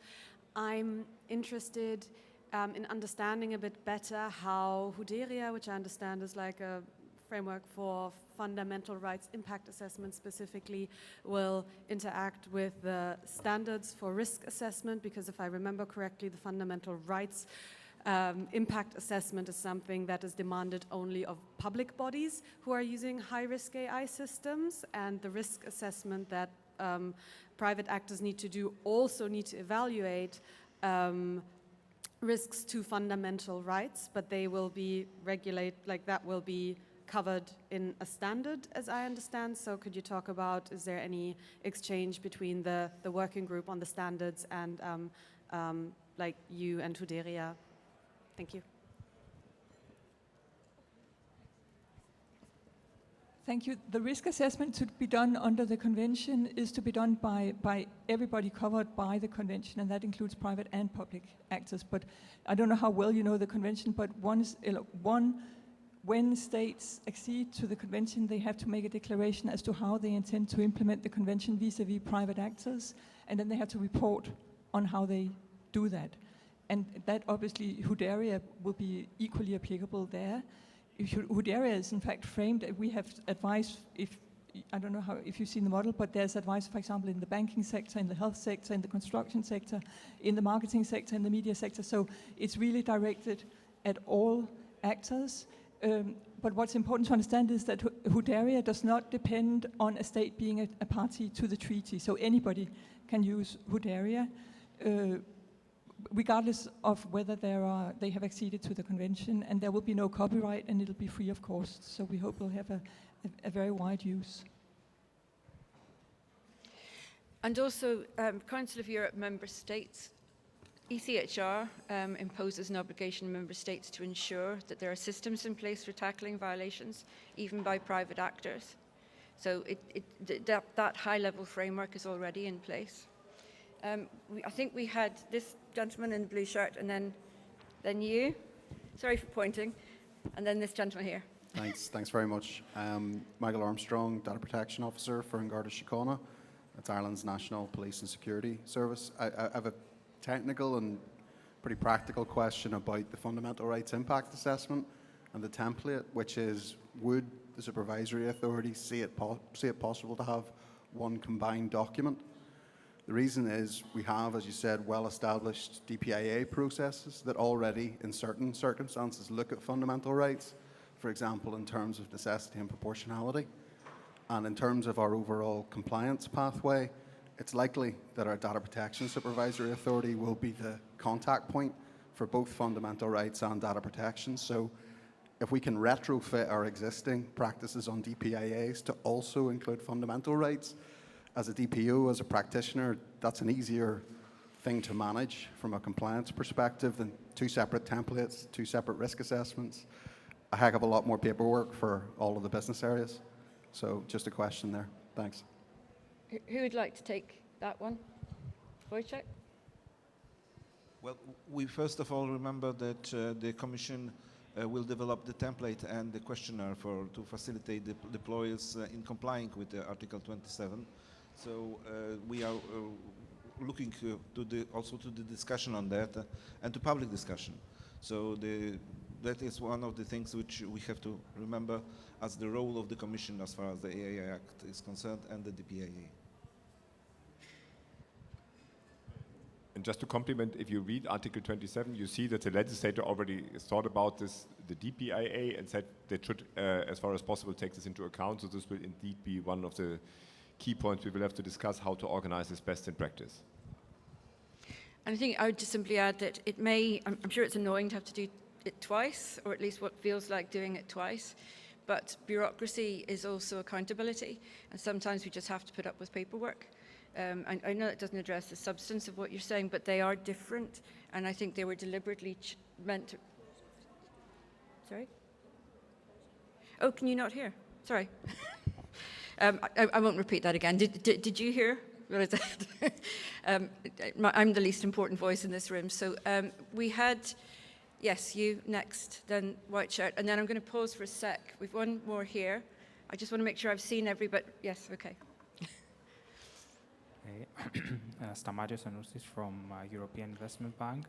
I'm interested in understanding a bit better how Huderia, which I understand is like a framework for fundamental rights impact assessment specifically, will interact with the standards for risk assessment, because if I remember correctly, the fundamental rights impact assessment is something that is demanded only of public bodies who are using high-risk AI systems, and the risk assessment that private actors need to do also need to evaluate risks to fundamental rights, but they will be that will be covered in a standard, as I understand. So could you talk about, is there any exchange between the working group on the standards and like you and Huderia? Thank you. Thank you. The risk assessment to be done under the convention is to be done by everybody covered by the convention, and that includes private and public actors. But I don't know how well you know the convention, but when states accede to the convention, they have to make a declaration as to how they intend to implement the convention vis-à-vis private actors, and then they have to report on how they do that. And that obviously, Huderia will be equally applicable there. Huderia is in fact framed, we have advice, I don't know if you've seen the model, but there's advice, for example, in the banking sector, in the health sector, in the construction sector, in the marketing sector, in the media sector. So it's really directed at all actors. But what's important to understand is that Huderia does not depend on a state being a party to the treaty. So anybody can use Huderia, regardless of whether they have acceded to the convention, and there will be no copyright, and it'll be free of cost. So we hope we'll have a very wide use. And also, Council of Europe member states, ECHR imposes an obligation on member states to ensure that there are systems in place for tackling violations, even by private actors. So that high-level framework is already in place. I think we had this gentleman in the blue shirt, and then you. Sorry for pointing. And then this gentleman here. Thanks very much. Michael Armstrong, Data Protection Officer for Garda Síochána. That's Ireland's National Police and Security Service. I have a technical and pretty practical question about the Fundamental Rights Impact Assessment and the template, which is, would the supervisory authority see it possible to have one combined document? The reason is we have, as you said, well-established DPIA processes that already, in certain circumstances, look at fundamental rights, for example, in terms of necessity and proportionality. And in terms of our overall compliance pathway, it's likely that our Data Protection Supervisory Authority will be the contact point for both fundamental rights and data protection. So if we can retrofit our existing practices on DPIAs to also include fundamental rights, as a DPO, as a practitioner, that's an easier thing to manage from a compliance perspective than two separate templates, two separate risk assessments, a heck of a lot more paperwork for all of the business areas. So just a question there. Thanks. Who would like to take that one? Wojciech? Well, we first of all remember that the Commission will develop the template and the questionnaire to facilitate the deployers in complying with Article 27. So we are looking also to the discussion on that and to public discussion. So that is one of the things which we have to remember as the role of the Commission as far as the AI Act is concerned and the DPIA. And just to complement, if you read Article 27, you see that the legislator already thought about this, the DPIA, and said they should, as far as possible, take this into account. So this will indeed be one of the key points we will have to discuss, how to organize this best in practice. And I think I would just simply add that it may, I'm sure it's annoying to have to do it twice, or at least what feels like doing it twice, but bureaucracy is also accountability, and sometimes we just have to put up with paperwork. I know it doesn't address the substance of what you're saying, but they are different, and I think they were deliberately meant to... Sorry? Oh, can you not hear? Sorry. I won't repeat that again. Did you hear what I said? I'm the least important voice in this room. So we had, yes, you next, then white shirt, and then I'm going to pause for a sec. We've one more here. I just want to make sure I've seen everybody. Yes, okay. Stamatis Anousis from European Investment Bank.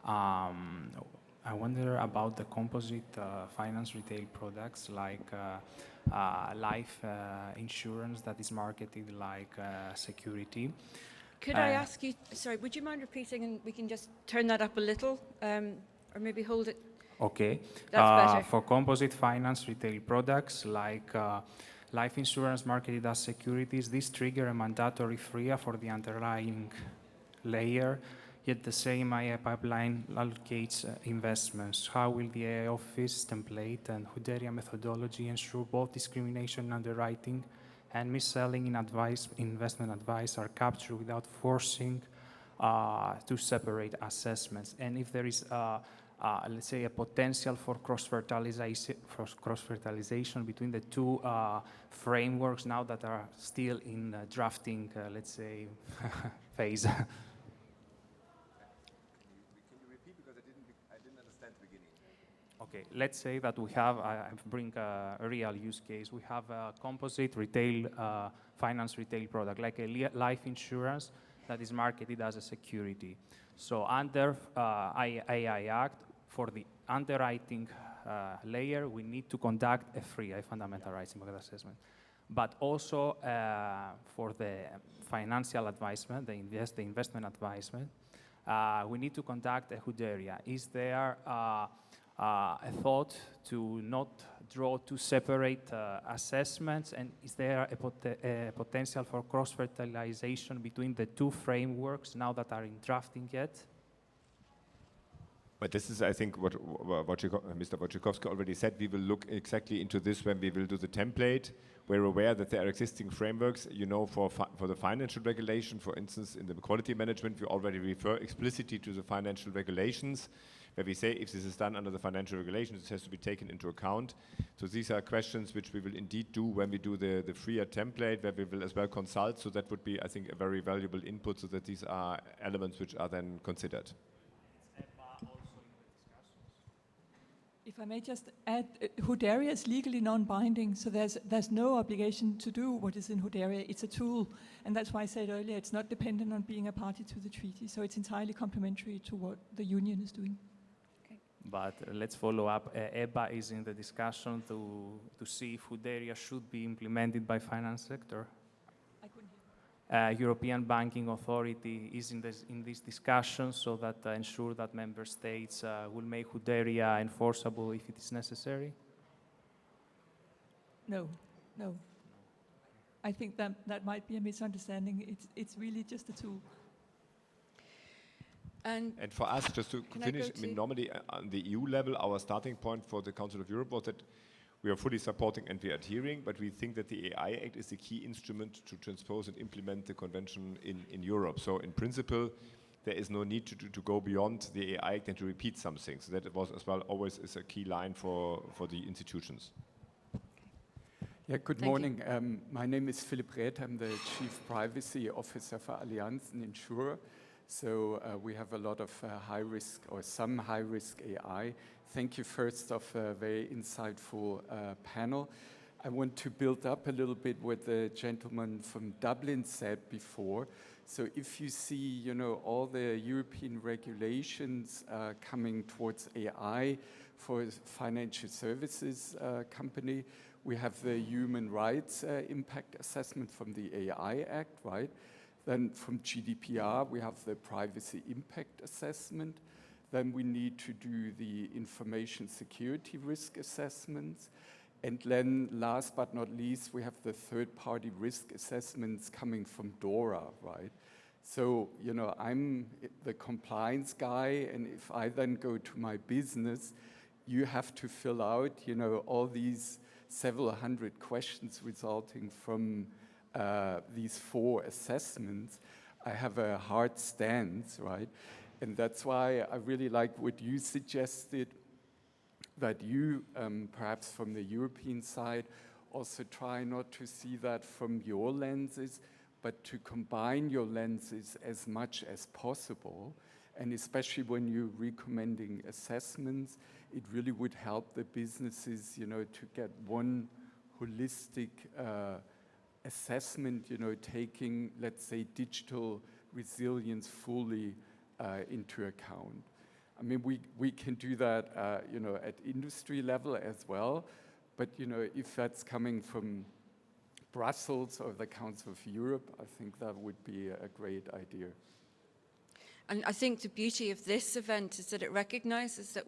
I wonder about the composite finance retail products like life insurance that is marketed like security. Could I ask you, sorry, would you mind repeating, and we can just turn that up a little, or maybe hold it? Okay. That's better. For composite finance retail products like life insurance marketed as securities, this trigger a mandatory FRIA for the underlying layer, yet the same AI pipeline allocates investments. How will the AI office template and Huderia methodology ensure both discrimination in underwriting and mis-selling in investment advice are captured without forcing to separate assessments? And if there is, let's say, a potential for cross-fertilization between the two frameworks now that are still in drafting, let's say, phase. Can you repeat, because I didn't understand the beginning. Okay, let's say that we have, I bring a real use case. We have a composite retail, finance retail product, like a life insurance that is marketed as a security. So under AI Act, for the underwriting layer, we need to conduct a fundamental rights impact assessment. But also for the financial advisement, the investment advisement, we need to conduct a Huderia. Is there a thought to not draw two separate assessments, and is there a potential for cross-fertilization between the two frameworks now that are in drafting yet? But this is, I think, what Mr. Wojciechowski already said. We will look exactly into this when we will do the template. We're aware that there are existing frameworks, you know, for the financial regulation. For instance, in the quality management, we already refer explicitly to the financial regulations, where we say if this is done under the financial regulations, it has to be taken into account. So these are questions which we will indeed do when we do the freer template, where we will as well consult. So that would be, I think, a very valuable input, so that these are elements which are then considered. If I may just add, Huderia is legally non-binding, so there's no obligation to do what is in Huderia. It's a tool, and that's why I said earlier it's not dependent on being a party to the treaty, so it's entirely complementary to what the union is doing. Okay. But let's follow up. EBA is in the discussion to see if Huderia should be implemented by finance sector. I couldn't hear. European Banking Authority is in this discussion, so that ensure that member states will make Huderia enforceable if it is necessary? No. I think that might be a misunderstanding. It's really just a tool. And for us, just to finish, I mean, normally on the EU level, our starting point for the Council of Europe was that we are fully supporting and we are adhering, but we think that the AI Act is the key instrument to transpose and implement the convention in Europe. So in principle, there is no need to go beyond the AI Act and to repeat something. So that was as well always is a key line for the institutions. Yeah, good morning. My name is Philipp Reth. I'm the Chief Privacy Officer for Allianz, an insurer. So we have a lot of high-risk or some high-risk AI. Thank you first of a very insightful panel. I want to build up a little bit what the gentleman from Dublin said before. So if you see, you know, all the European regulations coming towards AI for financial services company, we have the human rights impact assessment from the AI Act, right? Then from GDPR, we have the privacy impact assessment. Then we need to do the information security risk assessments. And then last but not least, we have the third-party risk assessments coming from DORA, right? So, you know, I'm the compliance guy, and if I then go to my business, you have to fill out, you know, all these several hundred questions resulting from these 4 assessments. I have a hard stance, right? And that's why I really like what you suggested, that you, perhaps from the European side, also try not to see that from your lenses, but to combine your lenses as much as possible. And especially when you're recommending assessments, it really would help the businesses, you know, to get one holistic assessment, you know, taking, let's say, digital resilience fully into account. I mean, we can do that, you know, at industry level as well. But, you know, if that's coming from Brussels or the Council of Europe, I think that would be a great idea. And I think the beauty of this event is that it recognizes that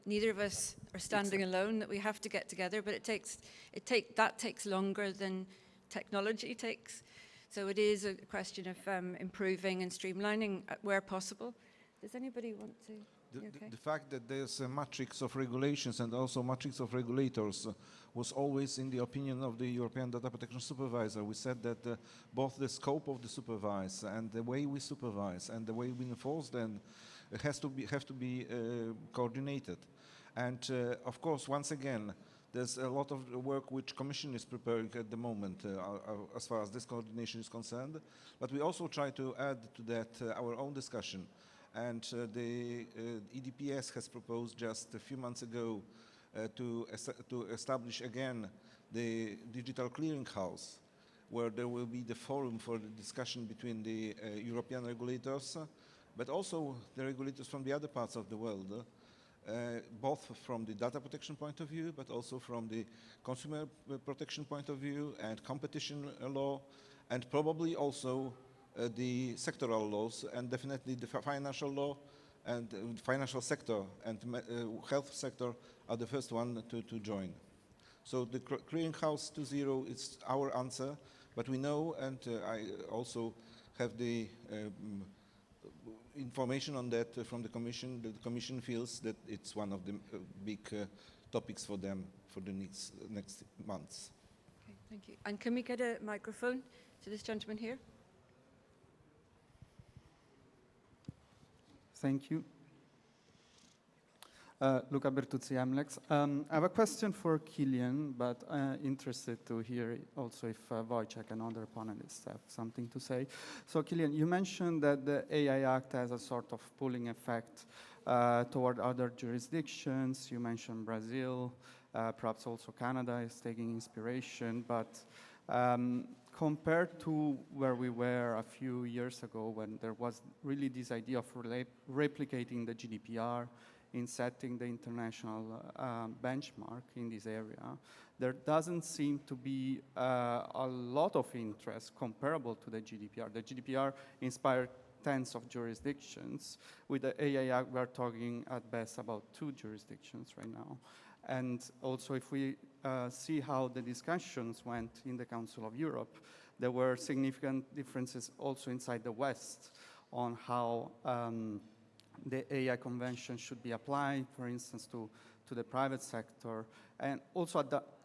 neither of us are standing alone, that we have to get together, but that takes longer than technology takes. So it is a question of improving and streamlining where possible. Does anybody want to? The fact that there's a matrix of regulations and also matrix of regulators was always in the opinion of the European Data Protection Supervisor. We said that both the scope of the supervise and the way we supervise and the way we enforce them have to be coordinated. And of course, once again, there's a lot of work which Commission is preparing at the moment as far as this coordination is concerned. But we also try to add to that our own discussion. And the EDPS has proposed just a few months ago to establish again the digital clearinghouse, where there will be the forum for the discussion between the European regulators, but also the regulators from the other parts of the world, both from the data protection point of view, but also from the consumer protection point of view and competition law, and probably also the sectoral laws, and definitely the financial law and financial sector and health sector are the first one to join. So the Clearinghouse 2.0 is our answer, but we know, and I also have the information on that from the Commission. The Commission feels that it's one of the big topics for them for the next months. Okay, thank you. And can we get a microphone to this gentleman here? Thank you. Luca Bertuzzi, Amlex. I have a question for Killian, but interested to hear also if Wojciech and other panelists have something to say. So Killian, you mentioned that the AI Act has a sort of pulling effect toward other jurisdictions. You mentioned Brazil, perhaps also Canada is taking inspiration, but compared to where we were a few years ago when there was really this idea of replicating the GDPR in setting the international benchmark in this area, there doesn't seem to be a lot of interest comparable to the GDPR. The GDPR inspired tens of jurisdictions. With the AI Act, we're talking at best about 2 jurisdictions right now. And also, if we see how the discussions went in the Council of Europe, there were significant differences also inside the West on how the AI Convention should be applied, for instance, to the private sector. And also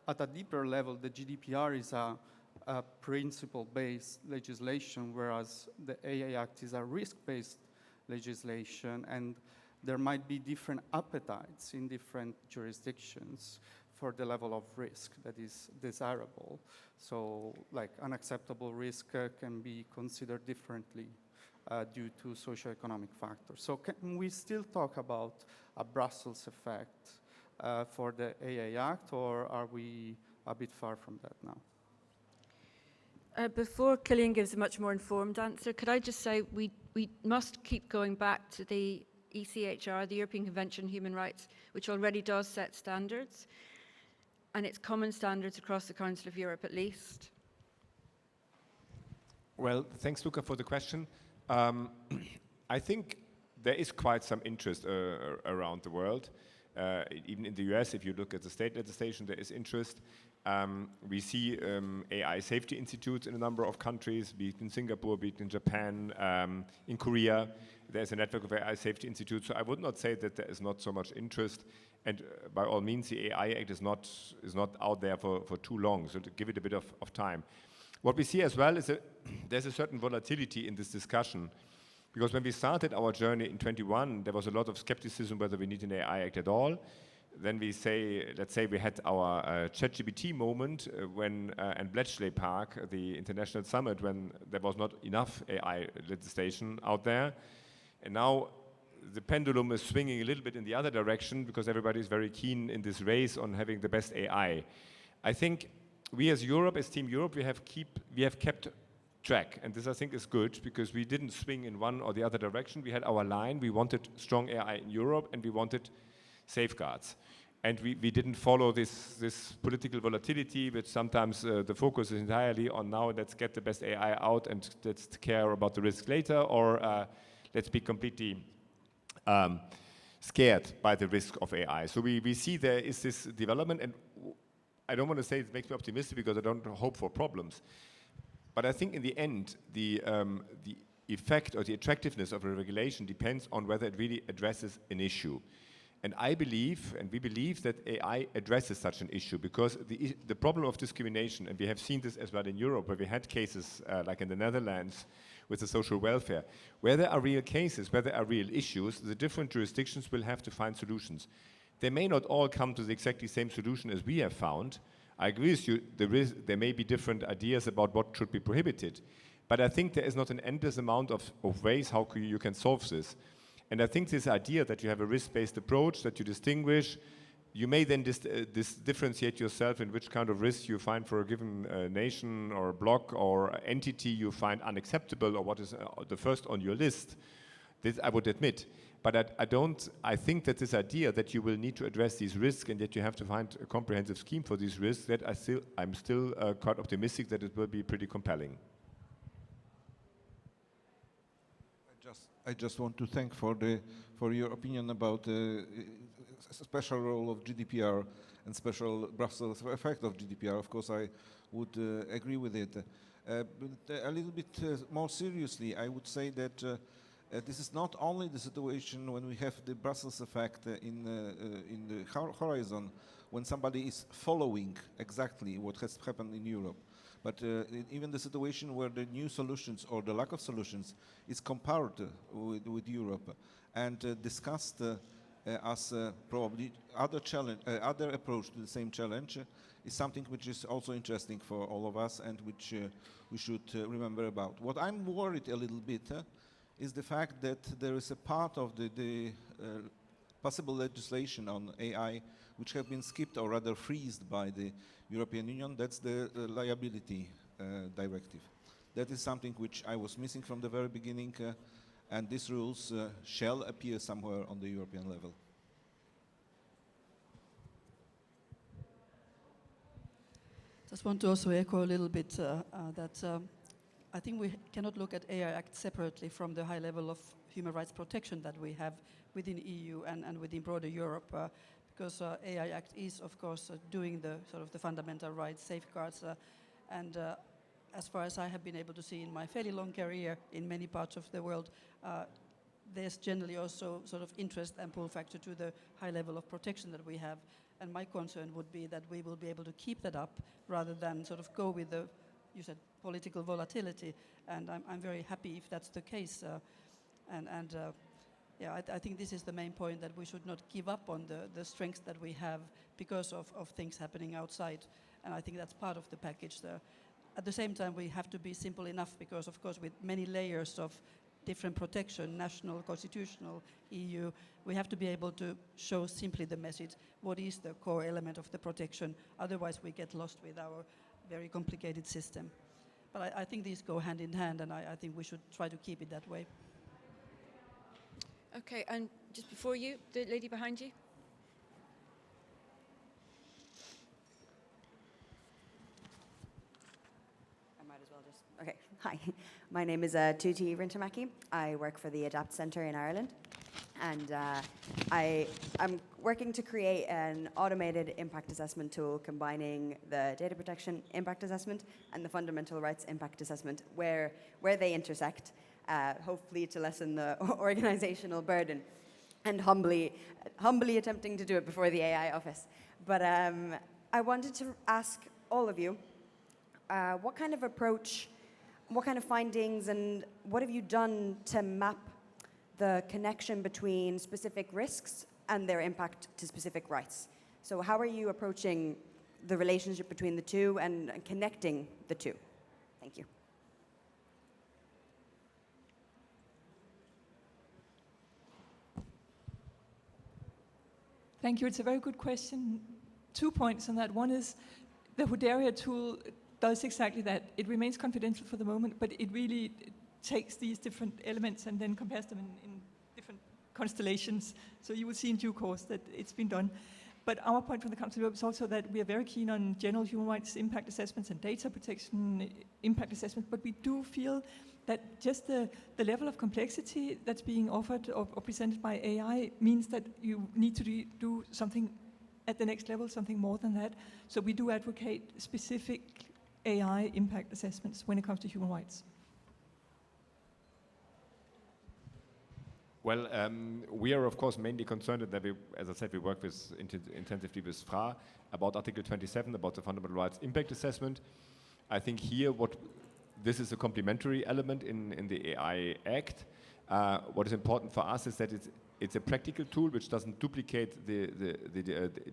at a deeper level, the GDPR is a principle-based legislation, whereas the AI Act is a risk-based legislation, and there might be different appetites in different jurisdictions for the level of risk that is desirable. So like unacceptable risk can be considered differently due to socioeconomic factors. So can we still talk about a Brussels effect for the AI Act, or are we a bit far from that now? Before Killian gives a much more informed answer, could I just say we must keep going back to the ECHR, the European Convention on Human Rights, which already does set standards, and it's common standards across the Council of Europe at least. Well, thanks, Luca, for the question. I think there is quite some interest around the world. Even in the US, if you look at the state legislation, there is interest. We see AI safety institutes in a number of countries, be it in Singapore, be it in Japan, in Korea. There's a network of AI safety institutes. So I would not say that there is not so much interest. And by all means, the AI Act is not out there for too long. So to give it a bit of time. What we see as well is that there's a certain volatility in this discussion. Because when we started our journey in 21, there was a lot of skepticism whether we need an AI Act at all. Then we say, let's say we had our ChatGPT moment and Bletchley Park, the international summit, when there was not enough AI legislation out there. And now the pendulum is swinging a little bit in the other direction because everybody is very keen in this race on having the best AI. I think we as Europe, as Team Europe, we have kept track, and this I think is good because we didn't swing in one or the other direction. We had our line. We wanted strong AI in Europe, and we wanted safeguards. And we didn't follow this political volatility, which sometimes the focus is entirely on now let's get the best AI out and let's care about the risk later, or let's be completely scared by the risk of AI. So we see there is this development, and I don't want to say it makes me optimistic because I don't hope for problems. But I think in the end, the effect or the attractiveness of a regulation depends on whether it really addresses an issue. And I believe, and we believe, that AI addresses such an issue, because the problem of discrimination, and we have seen this as well in Europe, where we had cases like in the Netherlands with the social welfare, where there are real cases, where there are real issues, the different jurisdictions will have to find solutions. They may not all come to the exactly same solution as we have found. I agree with you, there may be different ideas about what should be prohibited, but I think there is not an endless amount of ways how you can solve this. And I think this idea that you have a risk-based approach, that you distinguish, you may then differentiate yourself in which kind of risk you find for a given nation or block or entity you find unacceptable, or what is the first on your list. This I would admit. But I think that this idea that you will need to address these risks and that you have to find a comprehensive scheme for these risks, that I'm still quite optimistic that it will be pretty compelling. I just want to thank for your opinion about the special role of GDPR and special Brussels effect of GDPR. Of course, I would agree with it. But a little bit more seriously, I would say that this is not only the situation when we have the Brussels effect in the horizon, when somebody is following exactly what has happened in Europe. But even the situation where the new solutions or the lack of solutions is compared with Europe and discussed as probably other approach to the same challenge is something which is also interesting for all of us and which we should remember about. What I'm worried a little bit is the fact that there is a part of the possible legislation on AI which have been skipped or rather freezed by the European Union. That's the liability directive. That is something which I was missing from the very beginning, and these rules shall appear somewhere on the European level. Just want to also echo a little bit that I think we cannot look at AI Act separately from the high level of human rights protection that we have within EU and within broader Europe. Because AI Act is, of course, doing the sort of the fundamental rights safeguards, and as far as I have been able to see in my fairly long career in many parts of the world, there's generally also sort of interest and pull factor to the high level of protection that we have. And my concern would be that we will be able to keep that up rather than sort of go with the, you said, political volatility. And I'm very happy if that's the case. Yeah, I think this is the main point, that we should not give up on the strengths that we have because of things happening outside. And I think that's part of the package there. At the same time, we have to be simple enough because, of course, with many layers of different protection, national, constitutional, EU, we have to be able to show simply the message, what is the core element of the protection. Otherwise, we get lost with our very complicated system. But I think these go hand in hand, and I think we should try to keep it that way. Okay, and just before you, the lady behind you. I might as well just, okay, hi. My name is Tuti Rintamaki. I work for the Adapt Centre in Ireland. And I'm working to create an automated impact assessment tool combining the data protection impact assessment and the fundamental rights impact assessment where they intersect. Hopefully to lessen the organizational burden, and humbly attempting to do it before the AI office. But I wanted to ask all of you, what kind of approach, what kind of findings, and what have you done to map the connection between specific risks and their impact to specific rights? So how are you approaching the relationship between the two and connecting the two? Thank you. Thank you. It's a very good question. 2 points on that. One is the Hudaria tool does exactly that. It remains confidential for the moment, but it really takes these different elements and then compares them in different constellations. So you will see in due course that it's been done. But our point from the Council of Europe is also that we are very keen on general human rights impact assessments and data protection impact assessments, but we do feel that just the level of complexity that's being offered or presented by AI means that you need to do something at the next level, something more than that. So we do advocate specific AI impact assessments when it comes to human rights. Well, we are of course mainly concerned that we, as I said, we work with intensively with FRA about Article 27, about the fundamental rights impact assessment. I think here this is a complementary element in the AI Act. What is important for us is that it's a practical tool which doesn't duplicate the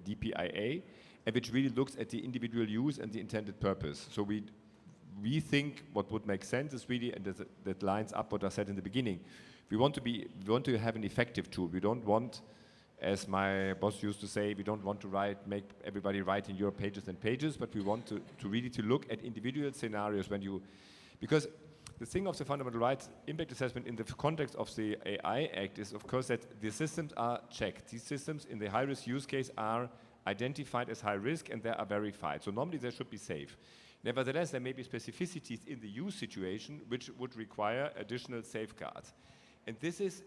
DPIA and which really looks at the individual use and the intended purpose. So we think what would make sense is really, and that lines up what I said in the beginning, we want to have an effective tool. We don't want, as my boss used to say, we don't want to make everybody write in your pages and pages, but we want to really look at individual scenarios because the thing of the fundamental rights impact assessment in the context of the AI Act is, of course, that the systems are checked. These systems in the high-risk use case are identified as high risk and they are verified. So normally they should be safe. Nevertheless, there may be specificities in the use situation which would require additional safeguards. And this is,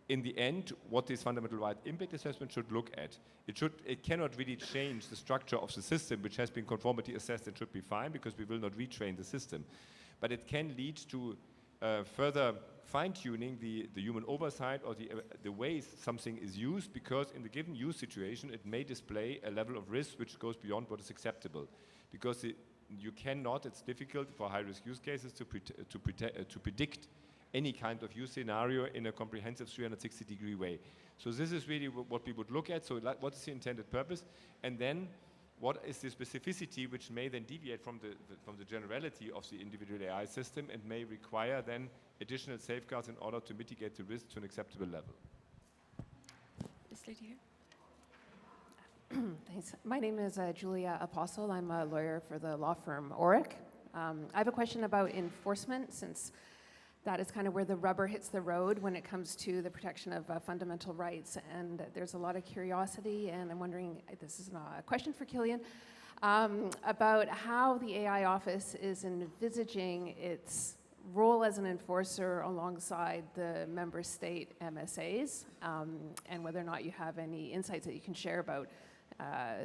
in the end, what this fundamental right impact assessment should look at. It cannot really change the structure of the system, which has been conformity assessed and should be fine because we will not retrain the system. But it can lead to further fine-tuning the human oversight or the ways something is used, because in the given use situation, it may display a level of risk which goes beyond what is acceptable. Because you cannot, it's difficult for high-risk use cases to predict any kind of use scenario in a comprehensive 360-degree way. So this is really what we would look at. So what is the intended purpose? And then what is the specificity which may then deviate from the generality of the individual AI system and may require then additional safeguards in order to mitigate the risk to an acceptable level. This lady here. Thanks. My name is Julia Apostle. I'm a lawyer for the law firm Oric. I have a question about enforcement, since that is kind of where the rubber hits the road when it comes to the protection of fundamental rights. And there's a lot of curiosity, and I'm wondering, this is not a question for Killian, about how the AI office is envisaging its role as an enforcer alongside the member state MSAs, and whether or not you have any insights that you can share about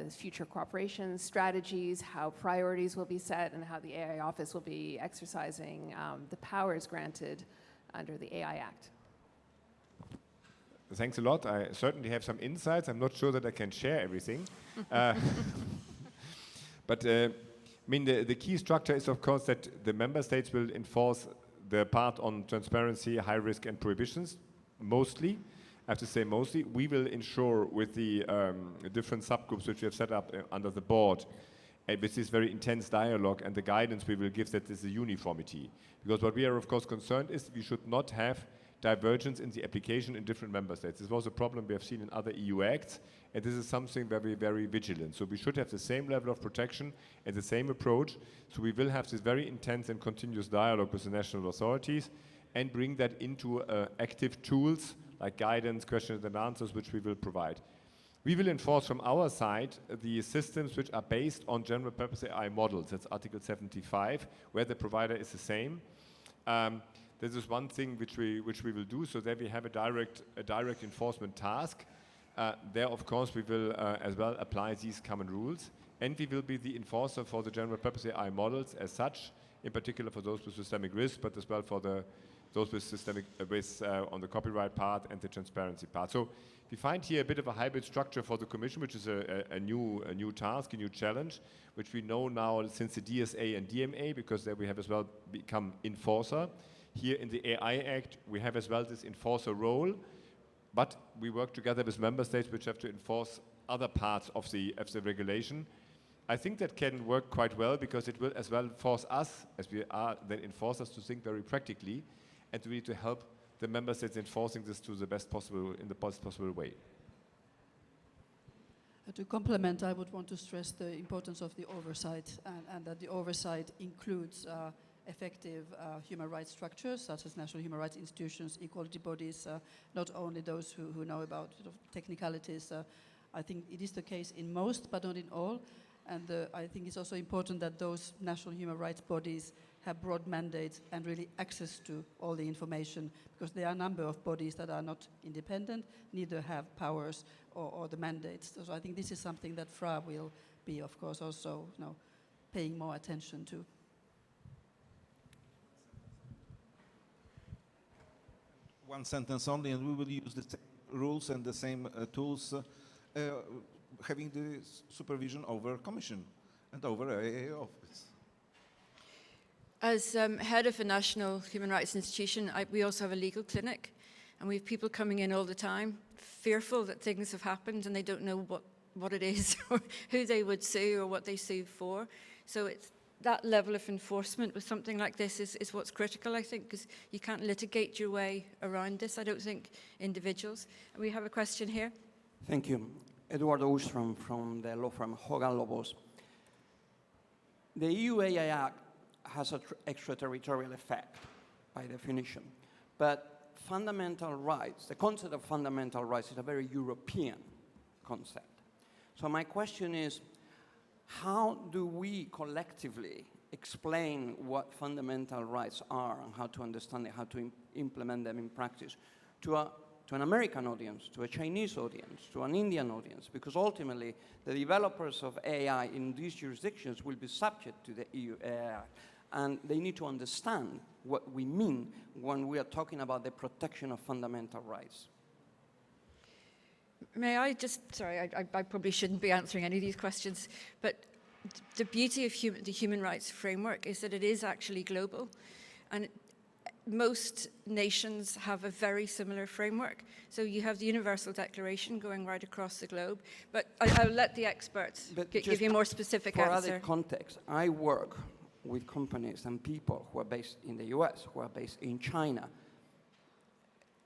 future cooperation strategies, how priorities will be set, and how the AI office will be exercising the powers granted under the AI Act. Thanks a lot. I certainly have some insights. I'm not sure that I can share everything. But I mean, the key structure is, of course, that the member states will enforce their part on transparency, high risk, and prohibitions, mostly. I have to say mostly. We will ensure with the different subgroups which we have set up under the board, and with this very intense dialogue and the guidance we will give, that this is uniformity. Because what we are of course concerned is we should not have divergence in the application in different member states. This was a problem we have seen in other EU acts, and this is something where we're very vigilant. So we should have the same level of protection and the same approach. So we will have this very intense and continuous dialogue with the national authorities and bring that into active tools like guidance, questions and answers, which we will provide. We will enforce from our side the systems which are based on general purpose AI models. That's Article 75, where the provider is the same. This is one thing which we will do, so that we have a direct enforcement task. There, of course, we will as well apply these common rules, and we will be the enforcer for the general purpose AI models as such, in particular for those with systemic risk, but as well for those with systemic risk on the copyright part and the transparency part. So we find here a bit of a hybrid structure for the Commission, which is a new task, a new challenge, which we know now since the DSA and DMA, because there we have as well become enforcer. Here in the AI Act, we have as well this enforcer role, but we work together with member states which have to enforce other parts of the regulation. I think that can work quite well, because it will as well force us, as we are then enforcers, to think very practically and really to help the member states enforcing this to the best possible, in the best possible way. To complement, I would want to stress the importance of the oversight, and that the oversight includes effective human rights structures, such as national human rights institutions, equality bodies, not only those who know about sort of technicalities. I think it is the case in most, but not in all. And I think it's also important that those national human rights bodies have broad mandates and really access to all the information, because there are a number of bodies that are not independent, neither have powers or the mandates. So I think this is something that FRA will be, of course, also paying more attention to. One sentence only, and we will use the same rules and the same tools, having the supervision over Commission and over AAA office. As head of a national human rights institution, we also have a legal clinic, and we have people coming in all the time, fearful that things have happened and they don't know what it is or who they would sue or what they sue for. So it's that level of enforcement with something like this is what's critical, I think, because you can't litigate your way around this, I don't think, individuals. And we have a question here. Thank you. Eduardo Ostrom from the law firm Hogan Lovells. The EU AI Act has an extraterritorial effect, by definition. But fundamental rights, the concept of fundamental rights is a very European concept. So my question is, how do we collectively explain what fundamental rights are and how to understand it, how to implement them in practice to an American audience, to a Chinese audience, to an Indian audience? Because ultimately, the developers of AI in these jurisdictions will be subject to the EU AI, and they need to understand what we mean when we are talking about the protection of fundamental rights. May I just, sorry, I probably shouldn't be answering any of these questions, but the beauty of the human rights framework is that it is actually global, and most nations have a very similar framework. So you have the Universal Declaration going right across the globe, but I'll let the experts give you a more specific answer. For other context, I work with companies and people who are based in the US, who are based in China.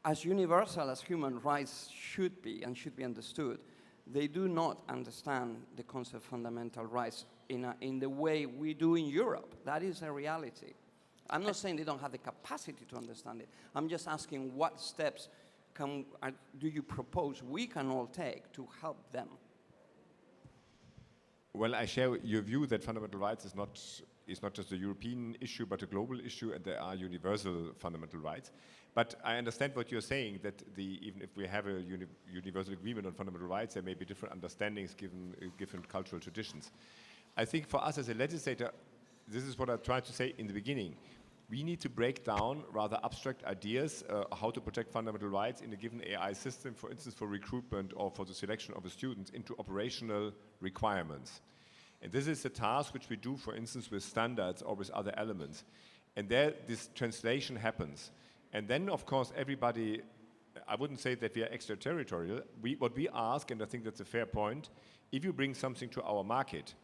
As universal as human rights should be and should be understood, they do not understand the concept of fundamental rights in the way we do in Europe. That is a reality. I'm not saying they don't have the capacity to understand it. I'm just asking what steps do you propose we can all take to help them? Well, I share your view that fundamental rights is not just a European issue, but a global issue, and there are universal fundamental rights. But I understand what you're saying, that even if we have a universal agreement on fundamental rights, there may be different understandings given different cultural traditions. I think for us as a legislator, this is what I tried to say in the beginning. We need to break down rather abstract ideas how to protect fundamental rights in a given AI system, for instance, for recruitment or for the selection of the students, into operational requirements. And this is a task which we do, for instance, with standards or with other elements. And there, this translation happens. And then, of course, everybody, I wouldn't say that we are extraterritorial. What we ask, and I think that's a fair point, if you bring something to our market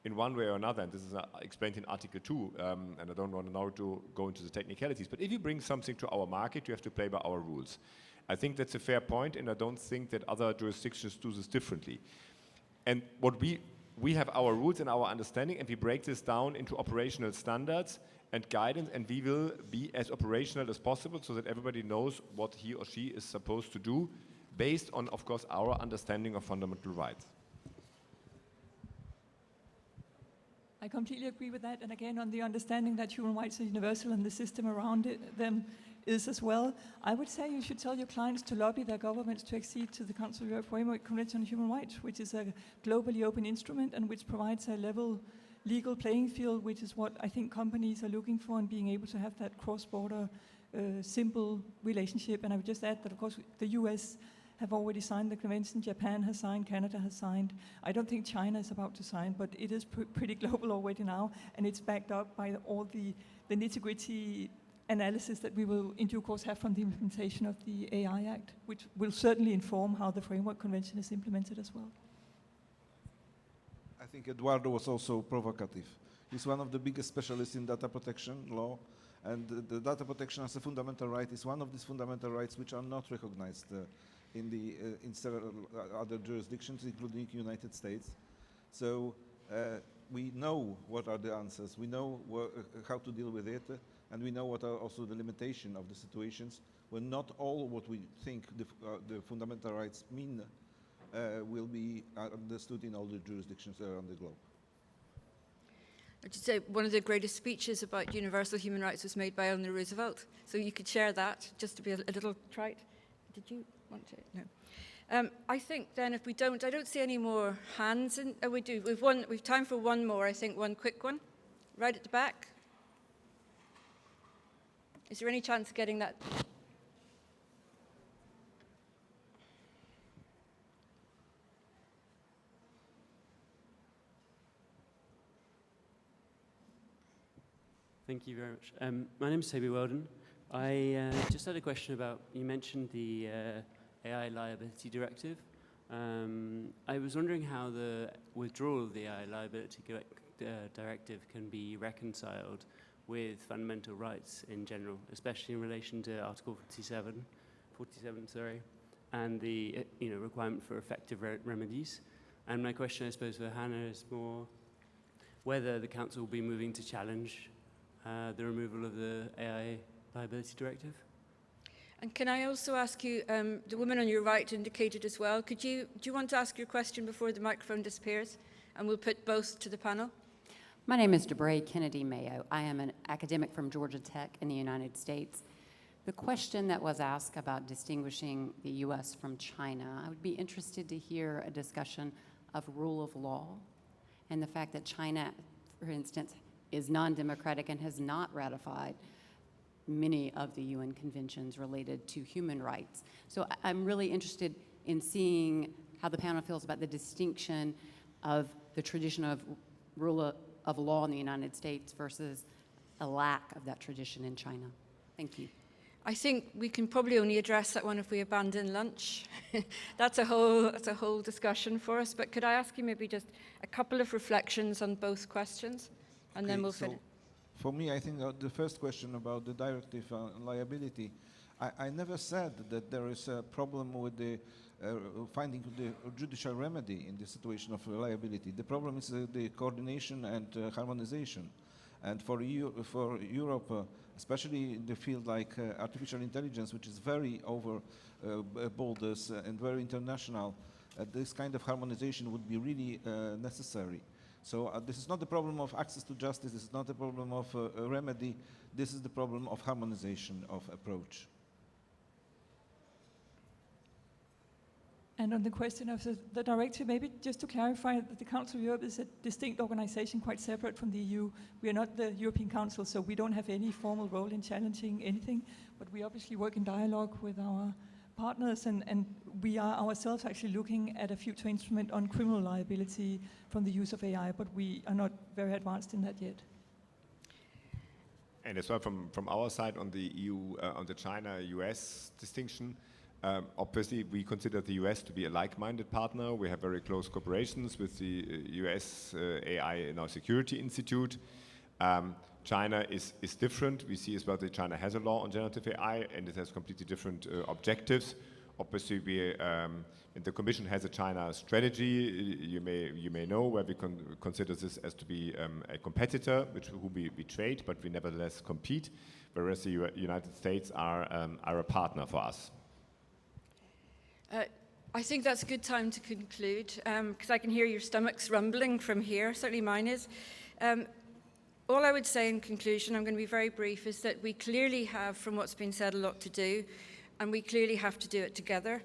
in one way or another, and this is explained in Article 2, and I don't want now to go into the technicalities, but if you bring something to our market, you have to play by our rules. I think that's a fair point, and I don't think that other jurisdictions do this differently. And what we have our rules and our understanding, and we break this down into operational standards and guidance, and we will be as operational as possible so that everybody knows what he or she is supposed to do, based on, of course, our understanding of fundamental rights. I completely agree with that, and again, on the understanding that human rights are universal and the system around them is as well. I would say you should tell your clients to lobby their governments to accede to the Council of Europe Framework Convention on Human Rights, which is a globally open instrument and which provides a level legal playing field, which is what I think companies are looking for, and being able to have that cross-border simple relationship. And I would just add that, of course, the US have already signed the convention, Japan has signed, Canada has signed. I don't think China is about to sign, but it is pretty global already now, and it's backed up by all the nitty-gritty analysis that we will in due course have from the implementation of the AI Act, which will certainly inform how the Framework Convention is implemented as well. I think Eduardo was also provocative. He's one of the biggest specialists in data protection law, and the data protection as a fundamental right is one of these fundamental rights which are not recognized in several other jurisdictions, including United States. So we know what are the answers, we know how to deal with it, and we know what are also the limitations of the situations when not all what we think the fundamental rights mean will be understood in all the jurisdictions around the globe. I should say one of the greatest speeches about universal human rights was made by Eleanor Roosevelt, so you could share that just to be a little trite. Did you want to? No. I think then if we don't, I don't see any more hands. We do. We've time for one more. I think one quick one, right at the back. Is there any chance of getting that? Thank you very much. My name is Toby Weldon. I just had a question about, you mentioned the AI liability directive. I was wondering how the withdrawal of the AI liability directive can be reconciled with fundamental rights in general, especially in relation to Article 47, and the requirement for effective remedies. And my question, I suppose, for Hannah is more whether the Council will be moving to challenge the removal of the AI liability directive. And can I also ask you, the woman on your right indicated as well, do you want to ask your question before the microphone disappears? And we'll put both to the panel. My name is Debray Kennedy Mayo. I am an academic from Georgia Tech in the United States. The question that was asked about distinguishing the US from China, I would be interested to hear a discussion of rule of law and the fact that China, for instance, is non-democratic and has not ratified many of the UN conventions related to human rights. So I'm really interested in seeing how the panel feels about the distinction of the tradition of rule of law in the United States versus a lack of that tradition in China. Thank you. I think we can probably only address that one if we abandon lunch. That's a whole discussion for us. But could I ask you maybe just a couple of reflections on both questions, and then we'll finish. For me, I think the first question about the directive liability, I never said that there is a problem with the finding the judicial remedy in the situation of liability. The problem is the coordination and harmonization. And for Europe, especially in the field like artificial intelligence, which is very over borders and very international, this kind of harmonization would be really necessary. So this is not the problem of access to justice, this is not the problem of a remedy, this is the problem of harmonization of approach. And on the question of the directive, maybe just to clarify that the Council of Europe is a distinct organization quite separate from the EU. We are not the European Council, so we don't have any formal role in challenging anything, but we obviously work in dialogue with our partners, and we are ourselves actually looking at a future instrument on criminal liability from the use of AI, but we are not very advanced in that yet. And as well from our side on the EU, on the China-US distinction, obviously, we consider the US to be a like-minded partner. We have very close cooperations with the US AI Security Institute. China is different. We see as well that China has a law on generative AI, and it has completely different objectives. Obviously, the Commission has a China strategy. You may know where we consider this as to be a competitor, who we trade, but we nevertheless compete. Whereas the United States are a partner for us. I think that's a good time to conclude, because I can hear your stomachs rumbling from here, certainly mine is. All I would say in conclusion, I'm going to be very brief, is that we clearly have, from what's been said, a lot to do, and we clearly have to do it together.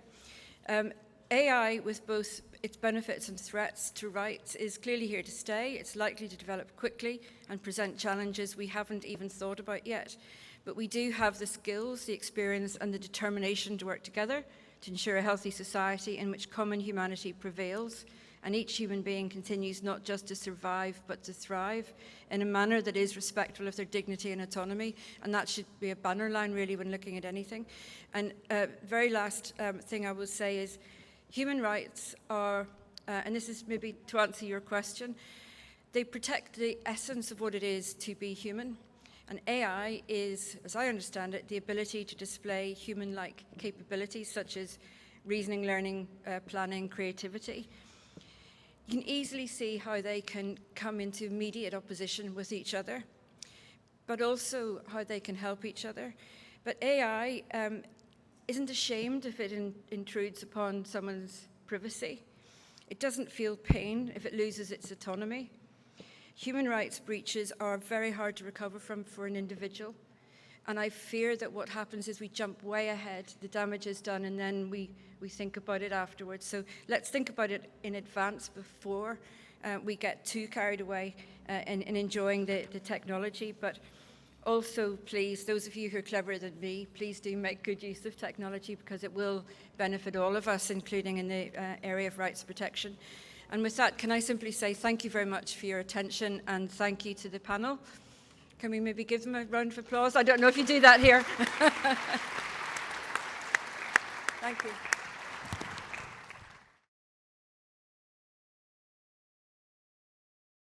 AI, with both its benefits and threats to rights, is clearly here to stay. It's likely to develop quickly and present challenges we haven't even thought about yet. But we do have the skills, the experience, and the determination to work together to ensure a healthy society in which common humanity prevails, and each human being continues not just to survive, but to thrive in a manner that is respectful of their dignity and autonomy. And that should be a banner line, really, when looking at anything. And very last thing I will say is human rights are, and this is maybe to answer your question, they protect the essence of what it is to be human. And AI is, as I understand it, the ability to display human-like capabilities such as reasoning, learning, planning, creativity. You can easily see how they can come into immediate opposition with each other, but also how they can help each other. But AI isn't ashamed if it intrudes upon someone's privacy. It doesn't feel pain if it loses its autonomy. Human rights breaches are very hard to recover from for an individual. And I fear that what happens is we jump way ahead, the damage is done, and then we think about it afterwards. So let's think about it in advance before we get too carried away in enjoying the technology. But also, please, those of you who are cleverer than me, please do make good use of technology, because it will benefit all of us, including in the area of rights protection. And with that, can I simply say thank you very much for your attention, and thank you to the panel. Can we maybe give them a round of applause? I don't know if you do that here. Thank you.